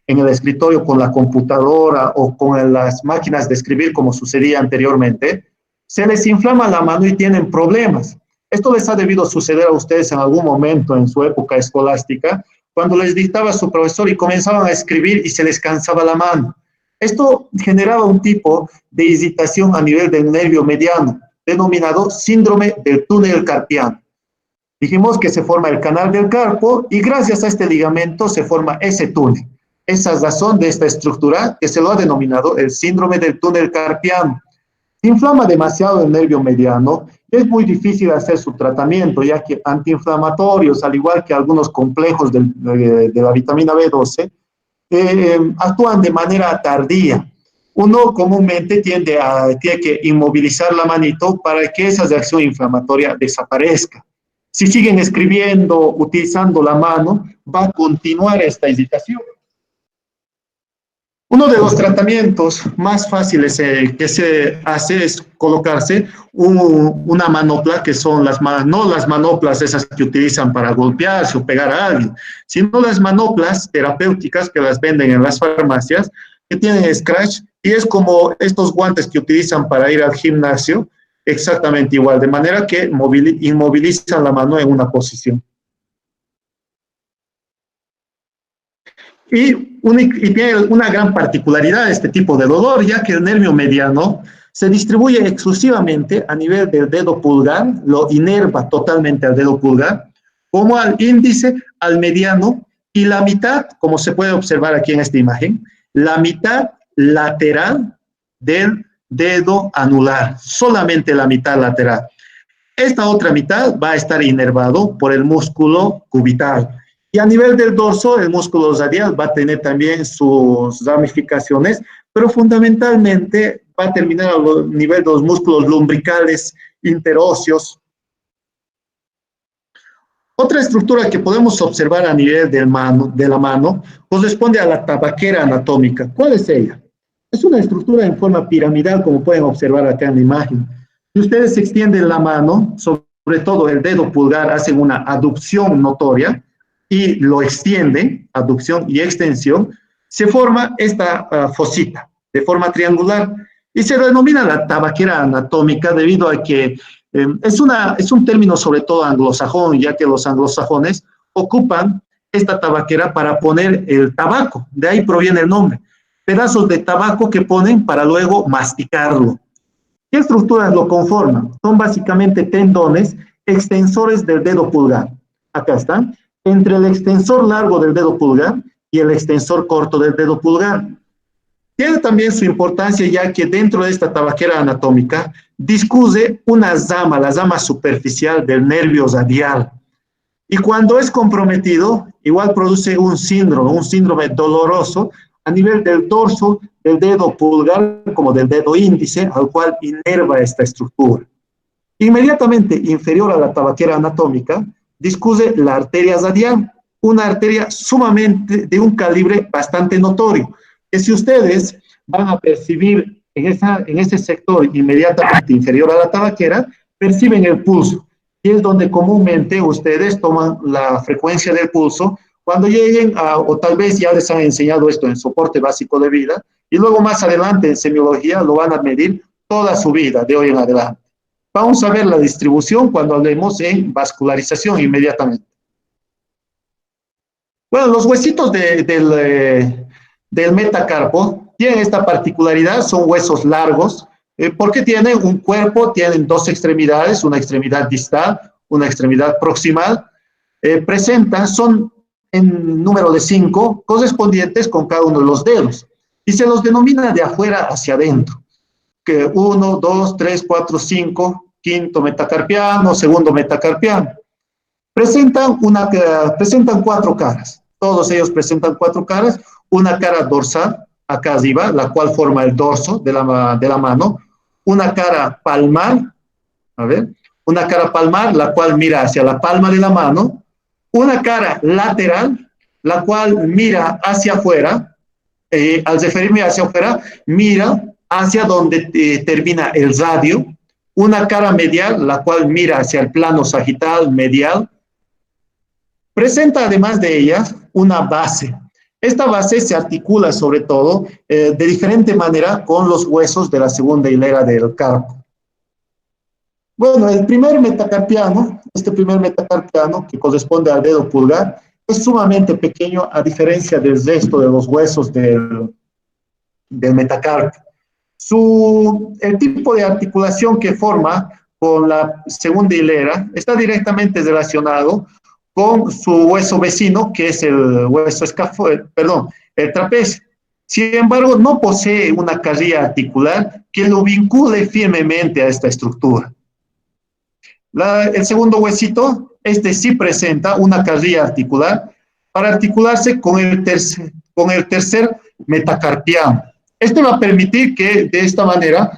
el escritorio con la computadora o con las máquinas de escribir, como sucedía anteriormente, se les inflama la mano y tienen problemas. Esto les ha debido suceder a ustedes en algún momento en su época escolástica, cuando les dictaba su profesor y comenzaban a escribir y se les cansaba la mano. Esto generaba un tipo de irritación a nivel del nervio mediano, denominado síndrome del túnel carpiano. Dijimos que se forma el canal del carpo y gracias a este ligamento se forma ese túnel. Esa es la razón de esta estructura que se lo ha denominado el síndrome del túnel carpiano. Inflama demasiado el nervio mediano, es muy difícil hacer su tratamiento, ya que antiinflamatorios, al igual que algunos complejos de la vitamina B12, actúan de manera tardía. Uno comúnmente tiene que inmovilizar la manito para que esa reacción inflamatoria desaparezca. Si siguen escribiendo, utilizando la mano, va a continuar esta irritación. Uno de los tratamientos más fáciles que se hace es colocarse una manopla, que son no las manoplas esas que utilizan para golpearse o pegar a alguien, sino las manoplas terapéuticas que las venden en las farmacias, que tienen scratch, y es como estos guantes que utilizan para ir al gimnasio, exactamente igual, de manera que inmovilizan la mano en una posición. Y tiene una gran particularidad este tipo de dolor, ya que el nervio mediano se distribuye exclusivamente a nivel del dedo pulgar, lo inerva totalmente al dedo pulgar, como al índice, al mediano, y la mitad, como se puede observar aquí en esta imagen, la mitad lateral del dedo anular, solamente la mitad lateral. Esta otra mitad va a estar inervado por el músculo cubital. Y a nivel del dorso, el músculo radial va a tener también sus ramificaciones, pero fundamentalmente va a terminar a nivel de los músculos lumbricales, interóseos. Otra estructura que podemos observar a nivel de la mano corresponde a la tabaquera anatómica. ¿Cuál es ella? Es una estructura en forma piramidal, como pueden observar acá en la imagen. Si ustedes extienden la mano, sobre todo el dedo pulgar, hacen una aducción notoria, y lo extienden, aducción y extensión, se forma esta fosita de forma triangular y se denomina la tabaquera anatómica debido a que es un término sobre todo anglosajón, ya que los anglosajones ocupan esta tabaquera para poner el tabaco, de ahí proviene el nombre, pedazos de tabaco que ponen para luego masticarlo. ¿Qué estructuras lo conforman? Son básicamente tendones extensores del dedo pulgar. Acá están. Entre el extensor largo del dedo pulgar y el extensor corto del dedo pulgar. Tiene también su importancia ya que dentro de esta tabaquera anatómica discurre una rama, la rama superficial del nervio radial. Y cuando es comprometido, igual produce un síndrome doloroso a nivel del dorso del dedo pulgar como del dedo índice, al cual inerva esta estructura. Inmediatamente inferior a la tabaquera anatómica, discurre la arteria radial, una arteria sumamente de un calibre bastante notorio, que si ustedes van a percibir en ese sector inmediatamente inferior a la tabaquera, perciben el pulso, y es donde comúnmente ustedes toman la frecuencia del pulso Cuando lleguen a, o tal vez ya les han enseñado esto en soporte básico de vida, y luego más adelante en semiología lo van a medir toda su vida de hoy en adelante. Vamos a ver la distribución cuando hablemos en vascularización inmediatamente. Bueno, los huesitos del metacarpo tienen esta particularidad, son huesos largos, porque tienen un cuerpo, tienen dos extremidades, una extremidad distal, una extremidad proximal, son en número de 5, correspondientes con cada uno de los dedos, y se los denomina de afuera hacia adentro, que 1, 2, 3, 4, 5, quinto metacarpiano, segundo metacarpiano. Presentan 4 caras, todos ellos presentan 4 caras, una cara dorsal, acá arriba, la cual forma el dorso de la mano, una cara palmar, a ver, una cara palmar, la cual mira hacia la palma de la mano, una cara lateral, la cual mira hacia afuera, al referirme hacia afuera, mira hacia donde termina el radio, una cara medial, la cual mira hacia el plano sagital medial. Presenta además de ellas una base. Esta base se articula sobre todo de diferente manera con los huesos de la segunda hilera del carpo. Bueno, este primer metacarpiano, que corresponde al dedo pulgar, es sumamente pequeño a diferencia del resto de los huesos del metacarpio. El tipo de articulación que forma con la segunda hilera está directamente relacionado con su hueso vecino, que es el hueso el trapecio. Sin embargo, no posee una carrilla articular que lo vincule firmemente a esta estructura. El segundo huesito, este sí presenta una carrilla articular para articularse con el tercer metacarpiano. Este va a permitir que de esta manera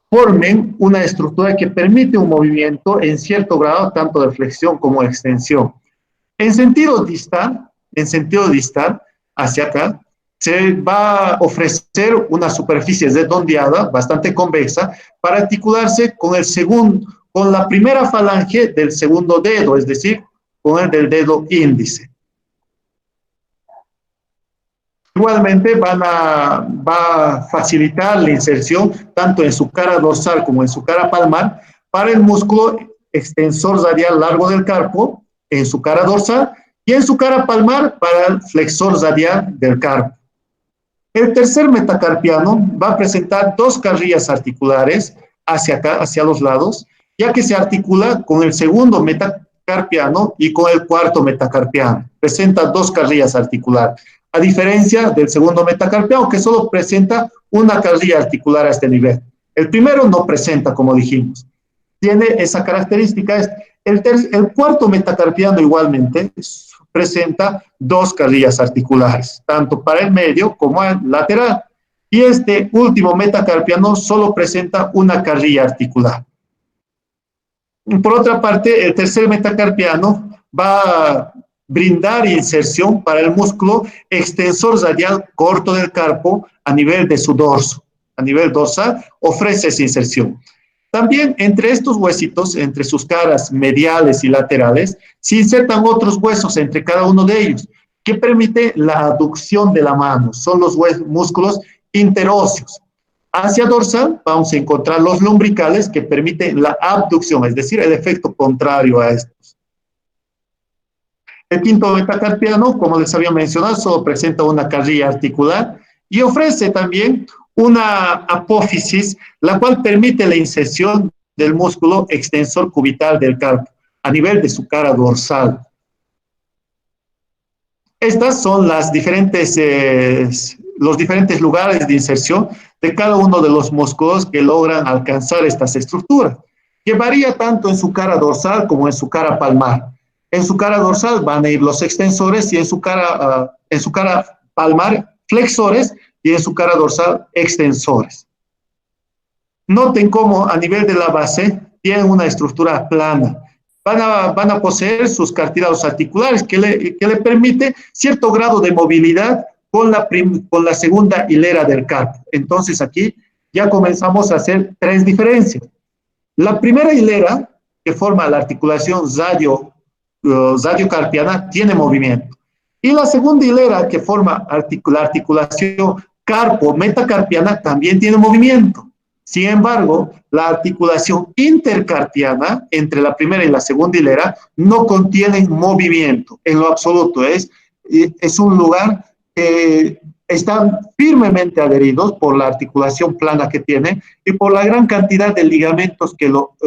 formen una estructura que permite un movimiento en cierto grado, tanto de flexión como de extensión. En sentido distal, hacia acá, se va a ofrecer una superficie redondeada, bastante convexa, para articularse con la primera falange del segundo dedo, es decir, con el del dedo índice. Igualmente va a facilitar la inserción tanto en su cara dorsal como en su cara palmar para el músculo extensor radial largo del carpo en su cara dorsal y en su cara palmar para el flexor radial del carpo. El tercer metacarpiano va a presentar 2 carrillas articulares hacia acá, hacia los lados, ya que se articula con el segundo metacarpiano y con el cuarto metacarpiano. Presenta 2 carrillas articulares, a diferencia del segundo metacarpiano, que solo presenta una carrilla articular a este nivel. El primero no presenta, como dijimos. Tiene esa característica. El cuarto metacarpiano igualmente presenta 2 carrillas articulares, tanto para el medio como el lateral. Y este último metacarpiano solo presenta una carrilla articular. Por otra parte, el tercer metacarpiano va a brindar inserción para el músculo extensor radial corto del carpo a nivel de su dorso. A nivel dorsal ofrece esa inserción. También entre estos huesitos, entre sus caras mediales y laterales, se insertan otros huesos entre cada uno de ellos, que permite la aducción de la mano. Son los músculos interóseos. Hacia dorsal vamos a encontrar los lumbricales que permiten la abducción, es decir, el efecto contrario a estos. El quinto metacarpiano, como les había mencionado, solo presenta una carrilla articular y ofrece también una apófisis, la cual permite la inserción del músculo extensor cubital del carpo a nivel de su cara dorsal. Estas son los diferentes lugares de inserción de cada uno de los músculos que logran alcanzar estas estructuras, que varía tanto en su cara dorsal como en su cara palmar. En su cara dorsal van a ir los extensores y en su cara palmar flexores y en su cara dorsal extensores. Noten cómo a nivel de la base tienen una estructura plana. Van a poseer sus cartílagos articulares que le permite cierto grado de movilidad con la segunda hilera del carpo. Entonces aquí ya comenzamos a hacer 3 diferencias. La primera hilera, que forma la articulación radiocarpiana, tiene movimiento. Y la segunda hilera que forma la articulación carpo-metacarpiana también tiene movimiento. Sin embargo, la articulación intercarpiana entre la primera y la segunda hilera no contiene movimiento en lo absoluto. Es un lugar que están firmemente adheridos por la articulación plana que tiene y por la gran cantidad de ligamentos que lo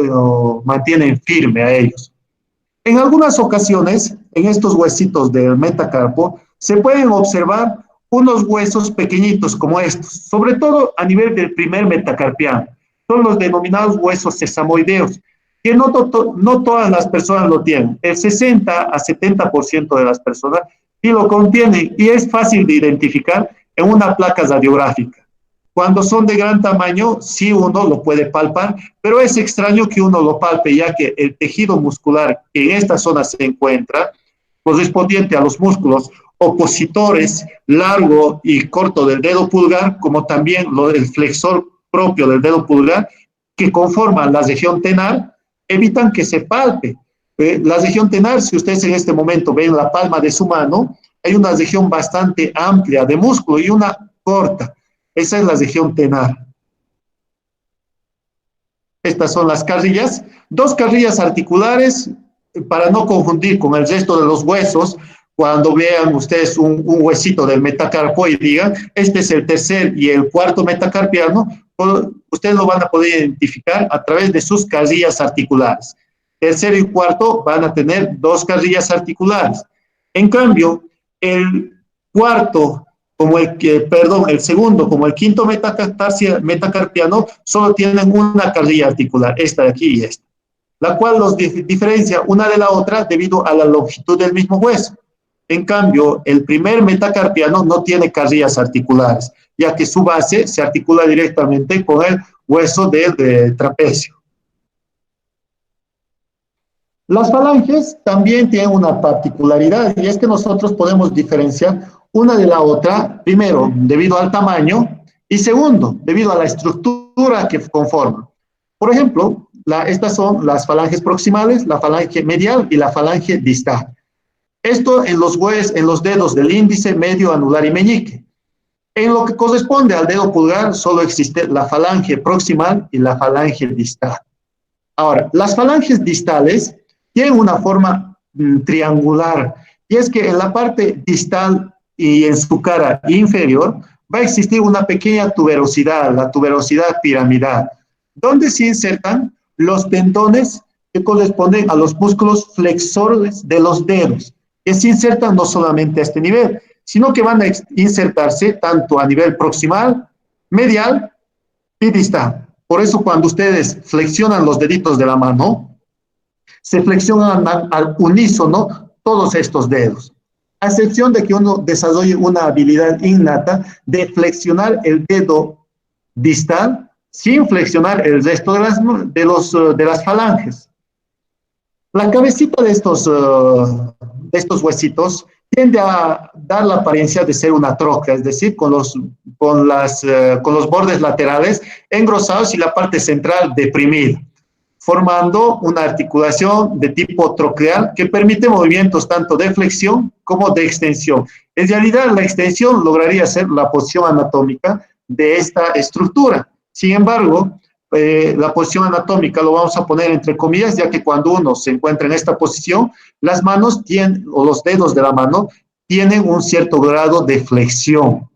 mantienen firme a ellos. En algunas ocasiones, en estos huesitos del metacarpo, se pueden observar unos huesos pequeñitos como estos, sobre todo a nivel del primer metacarpiano. Son los denominados huesos sesamoideos, que no todas las personas lo tienen. El 60 a 70% de las personas sí lo contienen y es fácil de identificar en una placa radiográfica. Cuando son de gran tamaño, sí uno lo puede palpar, pero es extraño que uno lo palpe, ya que el tejido muscular que en esta zona se encuentra, correspondiente a los músculos opositores largo y corto del dedo pulgar, como también el flexor propio del dedo pulgar, que conforman la región tenar, evitan que se palpe. La región tenar, si ustedes en este momento ven la palma de su mano, hay una región bastante amplia de músculo y una corta. Esa es la región tenar. Estas son las carrillas, dos carrillas articulares, para no confundir con el resto de los huesos. Cuando vean ustedes un huesito del metacarpo y digan, este es el tercer y el cuarto metacarpiano, ustedes lo van a poder identificar a través de sus carrillas articulares. Tercero y cuarto van a tener dos carrillas articulares. En cambio, el cuarto el segundo como el quinto metacarpiano solo tienen una carrilla articular, esta de aquí y esta, la cual los diferencia una de la otra debido a la longitud del mismo hueso. En cambio, el primer metacarpiano no tiene carrillas articulares, ya que su base se articula directamente con el hueso del trapecio. Las falanges también tienen una particularidad, y es que nosotros podemos diferenciar una de la otra, primero, debido al tamaño, y segundo, debido a la estructura que conforman. Por ejemplo, estas son las falanges proximales, la falange medial y la falange distal. Esto en los dedos del índice, medio, anular y meñique. En lo que corresponde al dedo pulgar, solo existe la falange proximal y la falange distal. Ahora, las falanges distales tienen una forma triangular, y es que en la parte distal y en su cara inferior va a existir una pequeña tuberosidad, la tuberosidad piramidal, donde se insertan los tendones que corresponden a los músculos flexores de los dedos, que se insertan no solamente a este nivel, sino que van a insertarse tanto a nivel proximal, medial y distal. Por eso cuando ustedes flexionan los deditos de la mano, se flexionan al unísono todos estos dedos, a excepción de que uno desarrolle una habilidad innata de flexionar el dedo distal sin flexionar el resto de las falanges. La cabecita de estos huesitos tiende a dar la apariencia de ser una troca, es decir, con los bordes laterales engrosados y la parte central deprimida, formando una articulación de tipo troqueal que permite movimientos tanto de flexión como de extensión. En realidad, la extensión lograría ser la posición anatómica de esta estructura. Sin embargo, la posición anatómica lo vamos a poner entre comillas, ya que cuando uno se encuentra en esta posición, las manos o los dedos de la mano tienen un cierto grado de flexión.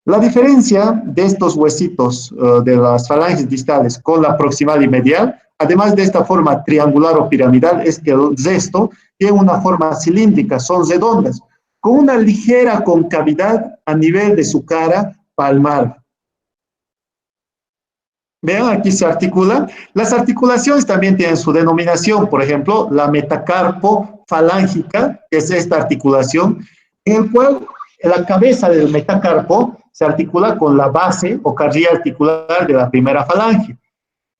La diferencia de estos huesitos de las falanges distales con la proximal y medial, además de esta forma triangular o piramidal, es que el resto tiene una forma cilíndrica, son redondas, con una ligera concavidad a nivel de su cara palmar. Vean, aquí se articula. Las articulaciones también tienen su denominación. Por ejemplo, la metacarpo falángica, que es esta articulación, en el cual la cabeza del metacarpo se articula con la base o carrilla articular de la primera falange.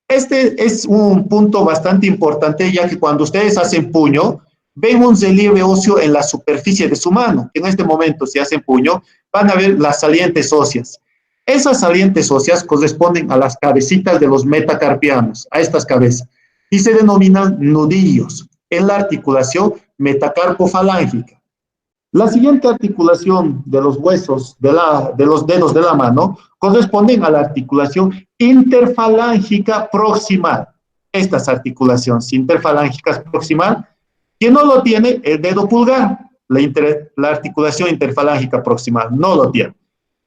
Este es un punto bastante importante, ya que cuando ustedes hacen puño, ven un relieve óseo en la superficie de su mano. En este momento, si hacen puño, van a ver las salientes óseas. Esas salientes óseas corresponden a las cabecitas de los metacarpianos, a estas cabezas, y se denominan nudillos en la articulación metacarpofalángica. La siguiente articulación de los huesos de los dedos de la mano corresponden a la articulación interfalángica proximal. Estas articulaciones interfalángicas proximal, que no lo tiene el dedo pulgar, la articulación interfalángica proximal, no lo tiene.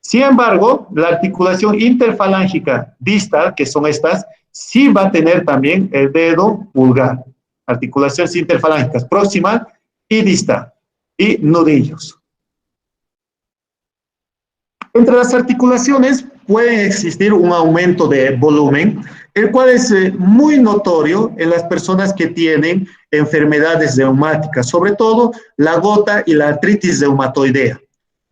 Sin embargo, la articulación interfalángica distal, que son estas, sí va a tener también el dedo pulgar. Articulaciones interfalángicas proximal y distal, y nudillos. Entre las articulaciones puede existir un aumento de volumen, el cual es muy notorio en las personas que tienen enfermedades reumáticas, sobre todo la gota y la artritis reumatoidea.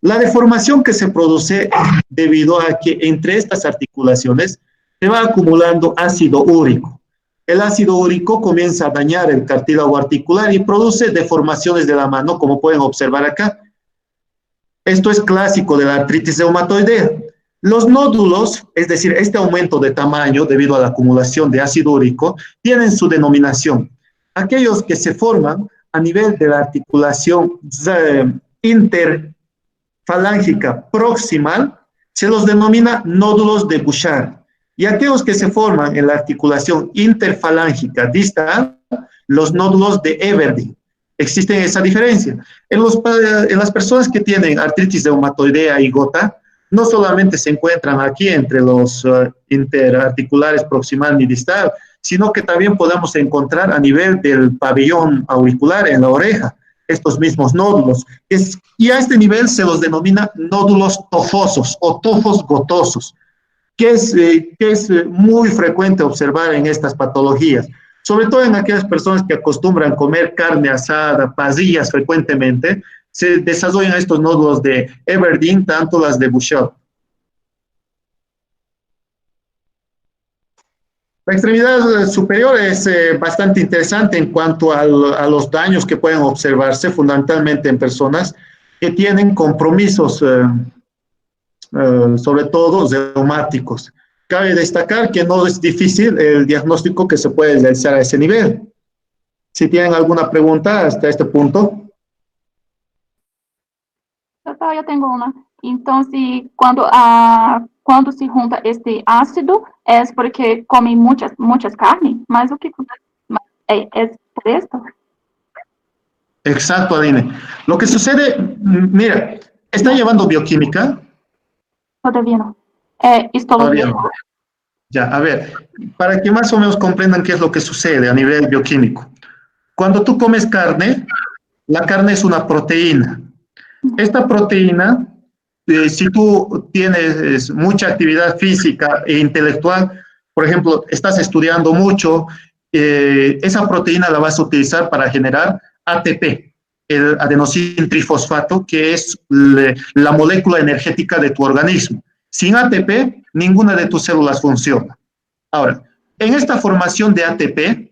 La deformación que se produce debido a que entre estas articulaciones se va acumulando ácido úrico. El ácido úrico comienza a dañar el cartílago articular y produce deformaciones de la mano, como pueden observar acá. Esto es clásico de la artritis reumatoidea. Los nódulos, es decir, este aumento de tamaño debido a la acumulación de ácido úrico, tienen su denominación. Aquellos que se forman a nivel de la articulación interfalángica proximal se los denomina nódulos de Bouchard. Y aquellos que se forman en la articulación interfalángica distal, los nódulos de Everding. Existe esa diferencia. En las personas que tienen artritis reumatoidea y gota, no solamente se encuentran aquí entre los interarticulares proximal y distal, sino que también podemos encontrar a nivel del pabellón auricular, en la oreja, estos mismos nódulos. Y a este nivel se los denomina nódulos tofosos o tofos gotosos, que es muy frecuente observar en estas patologías, sobre todo en aquellas personas que acostumbran comer carne asada, parrillas frecuentemente, se desarrollan estos nódulos de Everding, tanto las de Bouchard. La extremidad superior es bastante interesante en cuanto a los daños que pueden observarse, fundamentalmente en personas que tienen compromisos, sobre todo reumáticos. Cabe destacar que no es difícil el diagnóstico que se puede realizar a ese nivel. Si tienen alguna pregunta hasta este punto. Eu tenho uma. Então, quando se junta este ácido, é porque comem muchas carnes, mas o que é por esto? Exacto, Aline. Lo que sucede, mira, ¿está llevando bioquímica? Todavía no. Todavía no. Ya, a ver, para que más o menos comprendan qué es lo que sucede a nivel bioquímico. Cuando tú comes carne, la carne es una proteína. Esta proteína, si tú tienes mucha actividad física e intelectual, por ejemplo, estás estudiando mucho, esa proteína la vas a utilizar para generar ATP, el adenosín trifosfato, que es la molécula energética de tu organismo. Sin ATP, ninguna de tus células funciona. Ahora, en esta formación de ATP,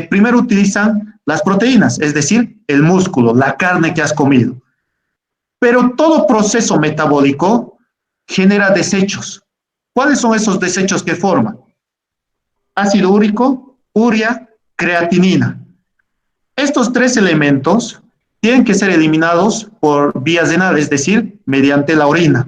primero utilizan las proteínas, es decir, el músculo, la carne que has comido. Pero todo proceso metabólico genera desechos. ¿Cuáles son esos desechos que forman? Ácido úrico, urea, creatinina. Estos tres elementos tienen que ser eliminados por vías renales, es decir, mediante la orina.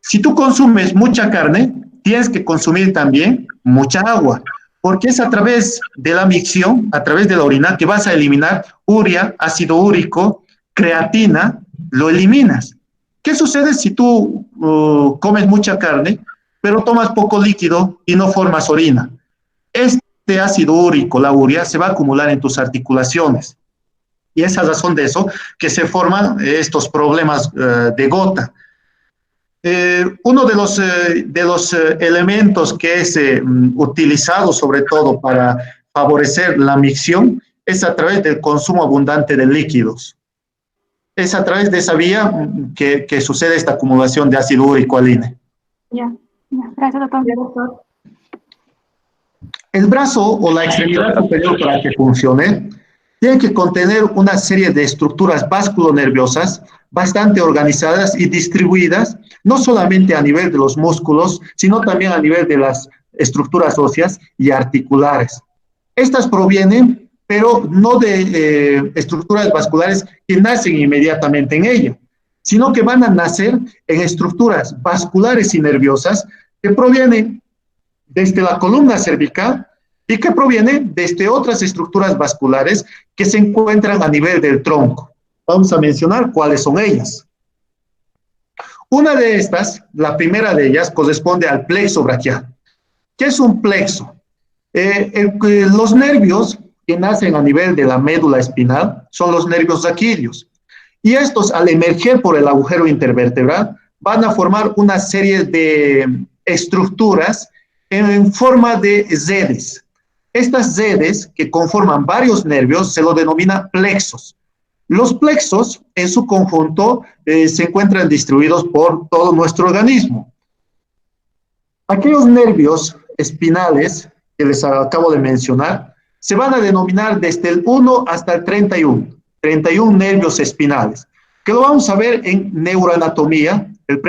Si tú consumes mucha carne, tienes que consumir también mucha agua, porque es a través de la micción, a través de la orina, que vas a eliminar urea, ácido úrico, creatina, lo eliminas. ¿Qué sucede si tú comes mucha carne, pero tomas poco líquido y no formas orina? Este ácido úrico, la urea, se va a acumular en tus articulaciones. Y esa es la razón de eso, que se forman estos problemas de gota. Uno de los elementos que es utilizado sobre todo para favorecer la micción es a través del consumo abundante de líquidos. Es a través de esa vía que sucede esta acumulación de ácido úrico, Aline. Ya. Gracias, doctor. El brazo o la extremidad superior, para que funcione, tiene que contener una serie de estructuras vasculonerviosas bastante organizadas y distribuidas, no solamente a nivel de los músculos, sino también a nivel de las estructuras óseas y articulares. Estas provienen pero no de estructuras vasculares que nacen inmediatamente en ella, sino que van a nacer en estructuras vasculares y nerviosas que provienen desde la columna cervical y que provienen desde otras estructuras vasculares que se encuentran a nivel del tronco. Vamos a mencionar cuáles son ellas. Una de estas, la primera de ellas, corresponde al plexo braquial. ¿Qué es un plexo? Los nervios que nacen a nivel de la médula espinal son los nervios raquídeos. Y estos, al emerger por el agujero intervertebral, van a formar una serie de estructuras en forma de redes. Estas redes que conforman varios nervios se lo denomina plexos. Los plexos, en su conjunto, se encuentran distribuidos por todo nuestro organismo. Aquellos nervios espinales que les acabo de mencionar se van a denominar desde el 1 hasta el 31 nervios espinales, que lo vamos a ver en neuroanatomía el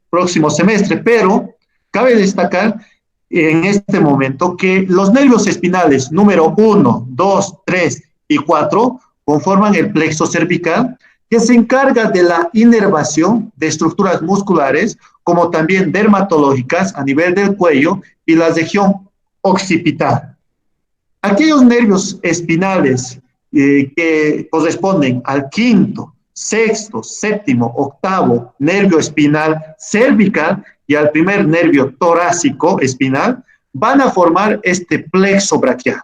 próximo semestre, pero cabe destacar en este momento que los nervios espinales número 1, 2, 3 y 4 conforman el plexo cervical, que se encarga de la inervación de estructuras musculares, como también dermatológicas a nivel del cuello y la región occipital. Aquellos nervios espinales que corresponden al quinto, sexto, séptimo, octavo nervio espinal cervical y al primer nervio torácico espinal, van a formar este plexo braquial.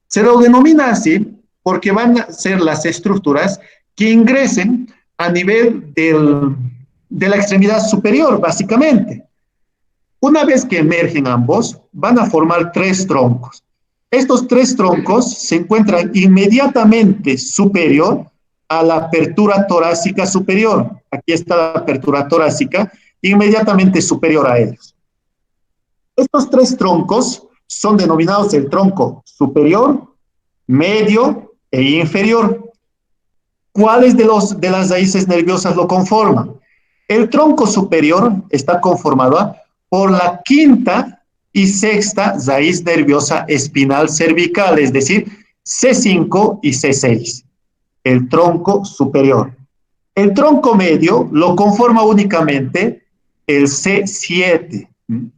Se lo denomina así porque van a ser las estructuras que ingresen a nivel de la extremidad superior, básicamente. Una vez que emergen ambos, van a formar tres troncos. Estos tres troncos se encuentran inmediatamente superior a la apertura torácica superior. Aquí está la apertura torácica, inmediatamente superior a ellos. Estos tres troncos son denominados el tronco superior, medio e inferior. ¿Cuáles de las raíces nerviosas lo conforman? El tronco superior está conformado por la quinta y sexta raíz nerviosa espinal cervical, es decir, C5 y C6. El tronco superior. El tronco medio lo conforma únicamente el C7,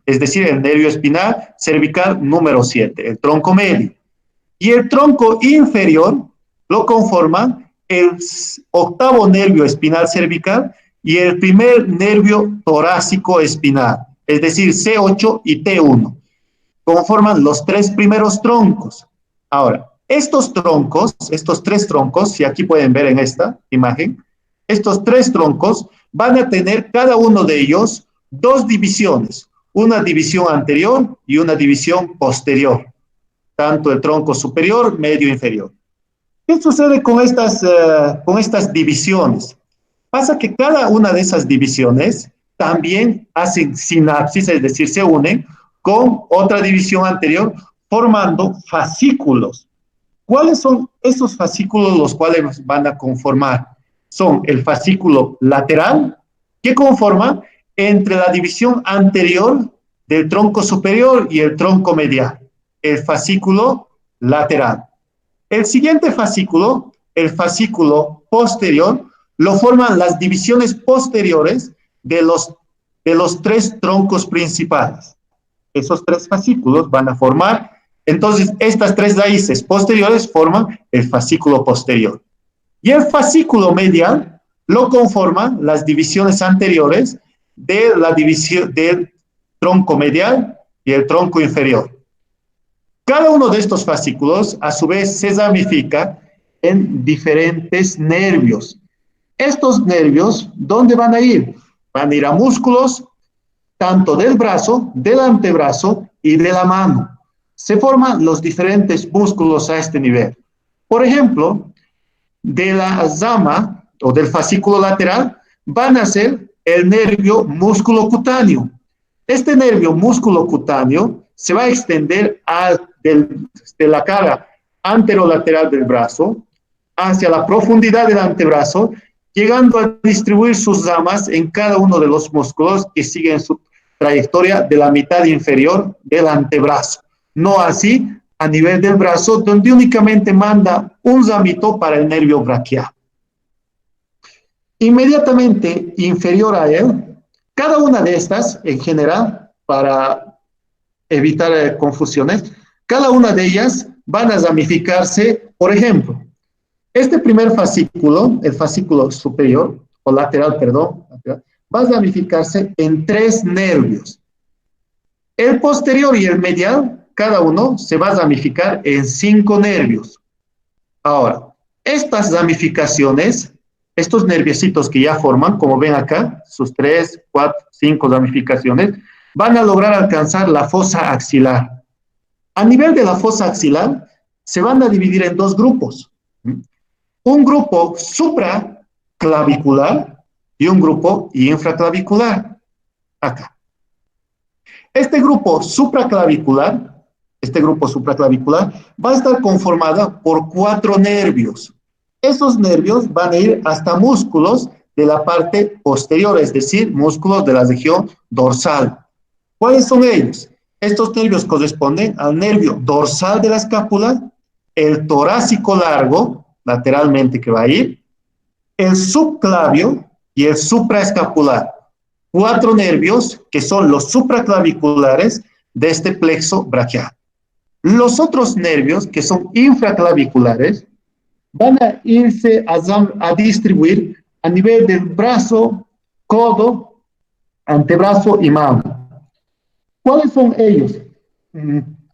es decir, el nervio espinal cervical número 7, el tronco medio. Y el tronco inferior lo conforman el octavo nervio espinal cervical y el primer nervio torácico espinal, es decir, C8 y T1. Conforman los tres primeros troncos. Ahora, estos tres troncos, si aquí pueden ver en esta imagen, estos tres troncos van a tener cada uno de ellos dos divisiones, una división anterior y una división posterior, tanto el tronco superior, medio, inferior. ¿Qué sucede con estas divisiones? Pasa que cada una de esas divisiones también hacen sinapsis, es decir, se unen con otra división anterior, formando fascículos. ¿Cuáles son esos fascículos los cuales van a conformar? Son el fascículo lateral, que conforma entre la división anterior del tronco superior y el tronco medial, el fascículo lateral. El siguiente fascículo, el fascículo posterior, lo forman las divisiones posteriores de los tres troncos principales. Esos tres fascículos van a formar, entonces estas tres raíces posteriores forman el fascículo posterior. Y el fascículo medial lo conforman las divisiones anteriores de la división del tronco medial y el tronco inferior. Cada uno de estos fascículos, a su vez, se ramifica en diferentes nervios. Estos nervios, ¿dónde van a ir? Van a ir a músculos, tanto del brazo, del antebrazo y de la mano. Se forman los diferentes músculos a este nivel. Por ejemplo, de la rama o del fascículo lateral van a ser el nervio músculo cutáneo. Este nervio músculo cutáneo se va a extender de la cara anterolateral del brazo hacia la profundidad del antebrazo, llegando a distribuir sus ramas en cada uno de los músculos que siguen su trayectoria de la mitad inferior del antebrazo. No así a nivel del brazo, donde únicamente manda un ramito para el nervio braquial. Inmediatamente inferior a él, cada una de estas, en general, para evitar confusiones, cada una de ellas van a ramificarse. Por ejemplo, este primer fascículo, el fascículo superior, o lateral, perdón, va a ramificarse en 3 nervios. El posterior y el medial, cada uno se va a ramificar en 5 nervios. Ahora, estas ramificaciones, estos nerviositos que ya forman, como ven acá, sus 3, 4, 5 ramificaciones, van a lograr alcanzar la fosa axilar. A nivel de la fosa axilar, se van a dividir en 2 grupos. Un grupo supraclavicular y un grupo infraclavicular. Acá. Este grupo supraclavicular va a estar conformada por 4 nervios. Esos nervios van a ir hasta músculos de la parte posterior, es decir, músculos de la región dorsal. ¿Cuáles son ellos? Estos nervios corresponden al nervio dorsal de la escápula, el torácico largo, lateralmente que va a ir, el subclavio y el supraescapular. 4 nervios que son los supraclaviculares de este plexo braquial. Los otros nervios, que son infraclaviculares, van a irse a distribuir a nivel del brazo, codo, antebrazo y mano. ¿Cuáles son ellos?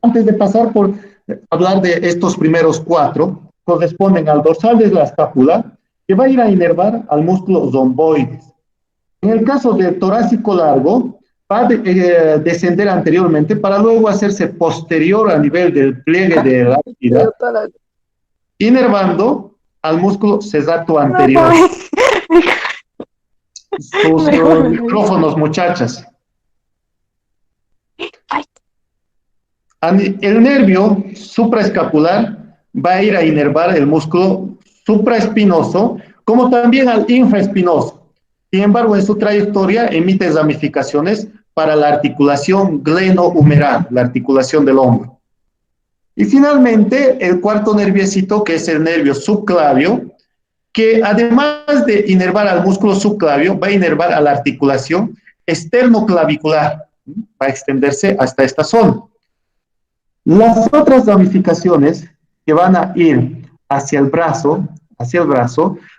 Antes de pasar por hablar de estos primeros 4, corresponden al dorsal de la escápula, que va a ir a inervar al músculo romboides. En el caso del torácico largo, va a descender anteriormente para luego hacerse posterior a nivel del pliegue de la vida, inervando al músculo cesato anterior. Sus micrófonos, muchachas. El nervio supraescapular va a ir a inervar el músculo supraespinoso, como también al infraespinoso. Sin embargo, en su trayectoria emite ramificaciones para la articulación glenohumeral, la articulación del hombro. Y finalmente, el cuarto nerviecito, que es el nervio subclavio, que además de inervar al músculo subclavio, va a inervar a la articulación esternoclavicular, va a extenderse hasta esta zona. Las otras ramificaciones que van a ir hacia el brazo,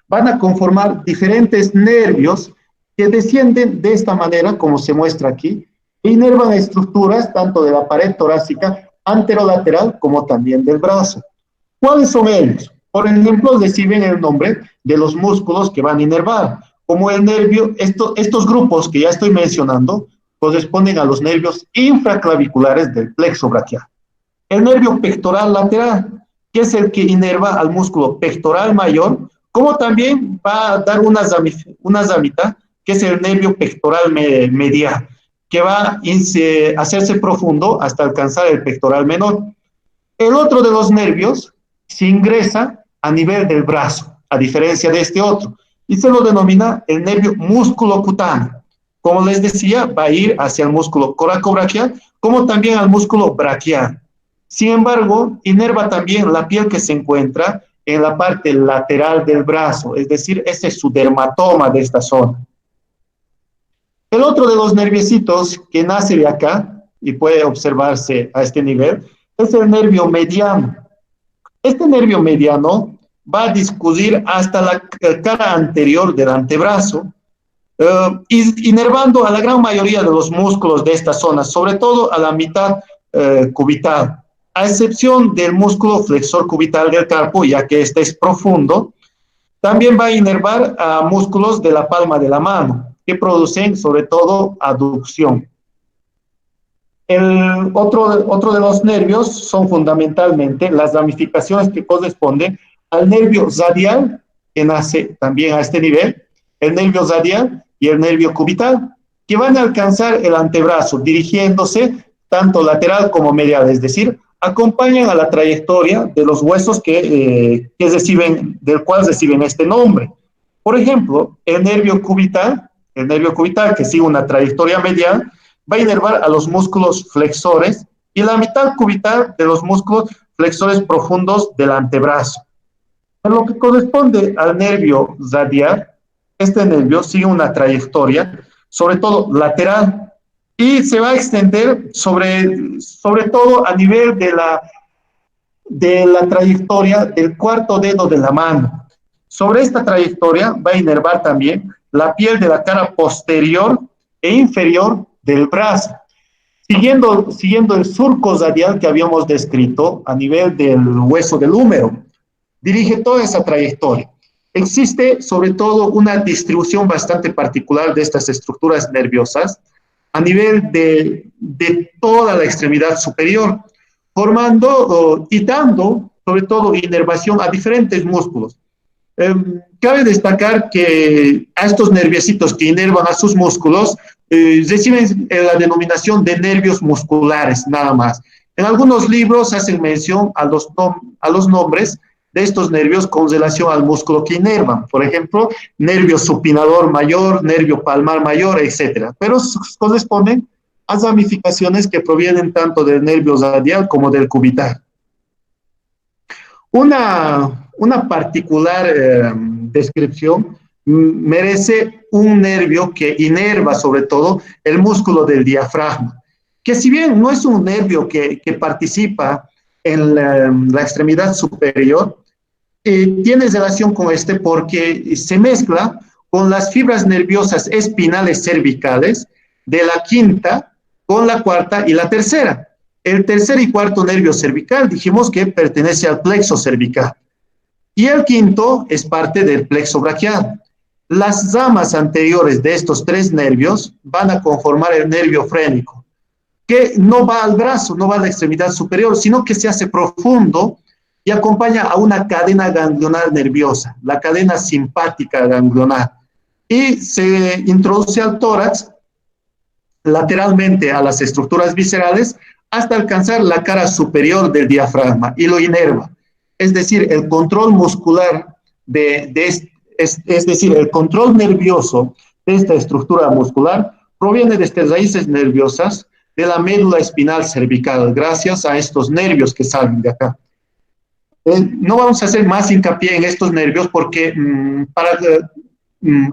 van a conformar diferentes nervios que descienden de esta manera, como se muestra aquí, e inervan estructuras tanto de la pared torácica anterolateral como también del brazo. ¿Cuáles son ellos? Por ejemplo, reciben el nombre de los músculos que van a inervar, como el nervio, estos grupos que ya estoy mencionando, corresponden a los nervios infraclaviculares del plexo braquial. El nervio pectoral lateral, que es el que inerva al músculo pectoral mayor, como también va a dar una ramita, que es el nervio pectoral medial, que va a hacerse profundo hasta alcanzar el pectoral menor. El otro de los nervios se ingresa a nivel del brazo, a diferencia de este otro, y se lo denomina el nervio musculocutáneo. Como les decía, va a ir hacia el músculo coracobraquial, como también al músculo braquial. Sin embargo, inerva también la piel que se encuentra en la parte lateral del brazo, es decir, ese es su dermatoma de esta zona. El otro de los nerviecitos que nace de acá, y puede observarse a este nivel, es el nervio mediano. Este nervio mediano va a discurrir hasta la cara anterior del antebrazo, inervando a la gran mayoría de los músculos de esta zona, sobre todo a la mitad cubital, a excepción del músculo flexor cubital del carpo, ya que este es profundo. También va a inervar a músculos de la palma de la mano, que producen sobre todo aducción. El otro de los nervios son fundamentalmente las ramificaciones que corresponden al nervio radial, que nace también a este nivel, el nervio radial y el nervio cubital, que van a alcanzar el antebrazo, dirigiéndose tanto lateral como medial, es decir, acompañan a la trayectoria de los huesos del cual reciben este nombre. Por ejemplo, el nervio cubital, que sigue una trayectoria medial, va a inervar a los músculos flexores y la mitad cubital de los músculos flexores profundos del antebrazo. En lo que corresponde al nervio radial, este nervio sigue una trayectoria, sobre todo lateral, y se va a extender sobre todo a nivel de la trayectoria del cuarto dedo de la mano. Sobre esta trayectoria va a inervar también la piel de la cara posterior e inferior del brazo, siguiendo el surco radial que habíamos descrito a nivel del hueso del húmero. Dirige toda esa trayectoria. Existe sobre todo una distribución bastante particular de estas estructuras nerviosas a nivel de toda la extremidad superior, formando y dando sobre todo inervación a diferentes músculos. Cabe destacar que a estos nerviecitos que inervan a sus músculos reciben la denominación de nervios musculares, nada más. En algunos libros hacen mención a los nombres de estos nervios con relación al músculo que inervan. Por ejemplo, nervio supinador mayor, nervio palmar mayor, etc. Pero corresponden a ramificaciones que provienen tanto del nervio radial como del cubital. Una particular descripción merece un nervio que inerva sobre todo el músculo del diafragma, que si bien no es un nervio que participa en la extremidad superior, tiene relación con este porque se mezcla con las fibras nerviosas espinales cervicales de la quinta con la cuarta y la tercera. El tercer y cuarto nervio cervical dijimos que pertenece al plexo cervical y el quinto es parte del plexo braquial. Las ramas anteriores de estos tres nervios van a conformar el nervio frénico, que no va al brazo, no va a la extremidad superior, sino que se hace profundo y acompaña a una cadena ganglionar nerviosa, la cadena simpática ganglionar, y se introduce al tórax lateralmente a las estructuras viscerales hasta alcanzar la cara superior del diafragma y lo inerva. Es decir, el control muscular es decir, el control nervioso de esta estructura muscular proviene de estas raíces nerviosas de la médula espinal cervical, gracias a estos nervios que salen de acá. No vamos a hacer más hincapié en estos nervios porque para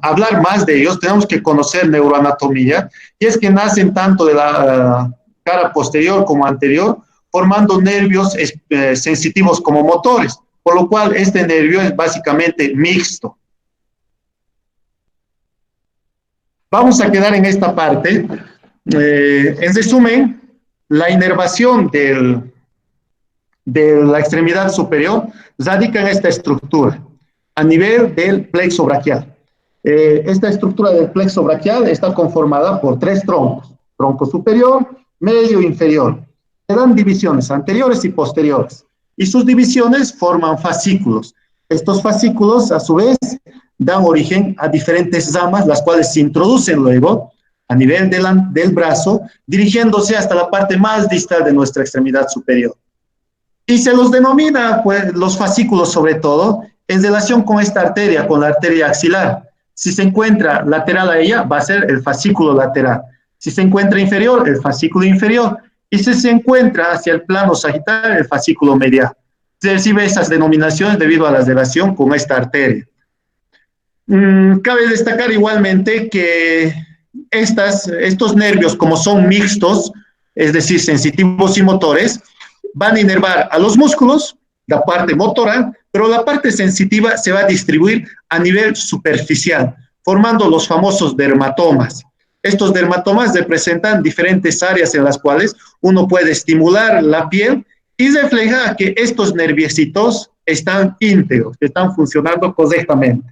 hablar más de ellos tenemos que conocer neuroanatomía, y es que nacen tanto de la cara posterior como anterior, formando nervios sensitivos como motores, por lo cual este nervio es básicamente mixto. Vamos a quedar en esta parte. En resumen, la inervación de la extremidad superior radica en esta estructura a nivel del plexo braquial. Esta estructura del plexo braquial está conformada por tres troncos: tronco superior, medio e inferior. Se dan divisiones anteriores y posteriores, y sus divisiones forman fascículos. Estos fascículos, a su vez, dan origen a diferentes ramas, las cuales se introducen luego a nivel del brazo, dirigiéndose hasta la parte más distal de nuestra extremidad superior. Y se los denomina, pues, los fascículos sobre todo, en relación con esta arteria, con la arteria axilar. Si se encuentra lateral a ella, va a ser el fascículo lateral. Si se encuentra inferior, el fascículo inferior. Y si se encuentra hacia el plano sagital, el fascículo medial. Se recibe esas denominaciones debido a la relación con esta arteria. Cabe destacar igualmente que estos nervios, como son mixtos, es decir, sensitivos y motores, van a inervar a los músculos, la parte motora, pero la parte sensitiva se va a distribuir a nivel superficial, formando los famosos dermatomas. Estos dermatomas representan diferentes áreas en las cuales uno puede estimular la piel y refleja que estos nerviecitos están íntegros, que están funcionando correctamente.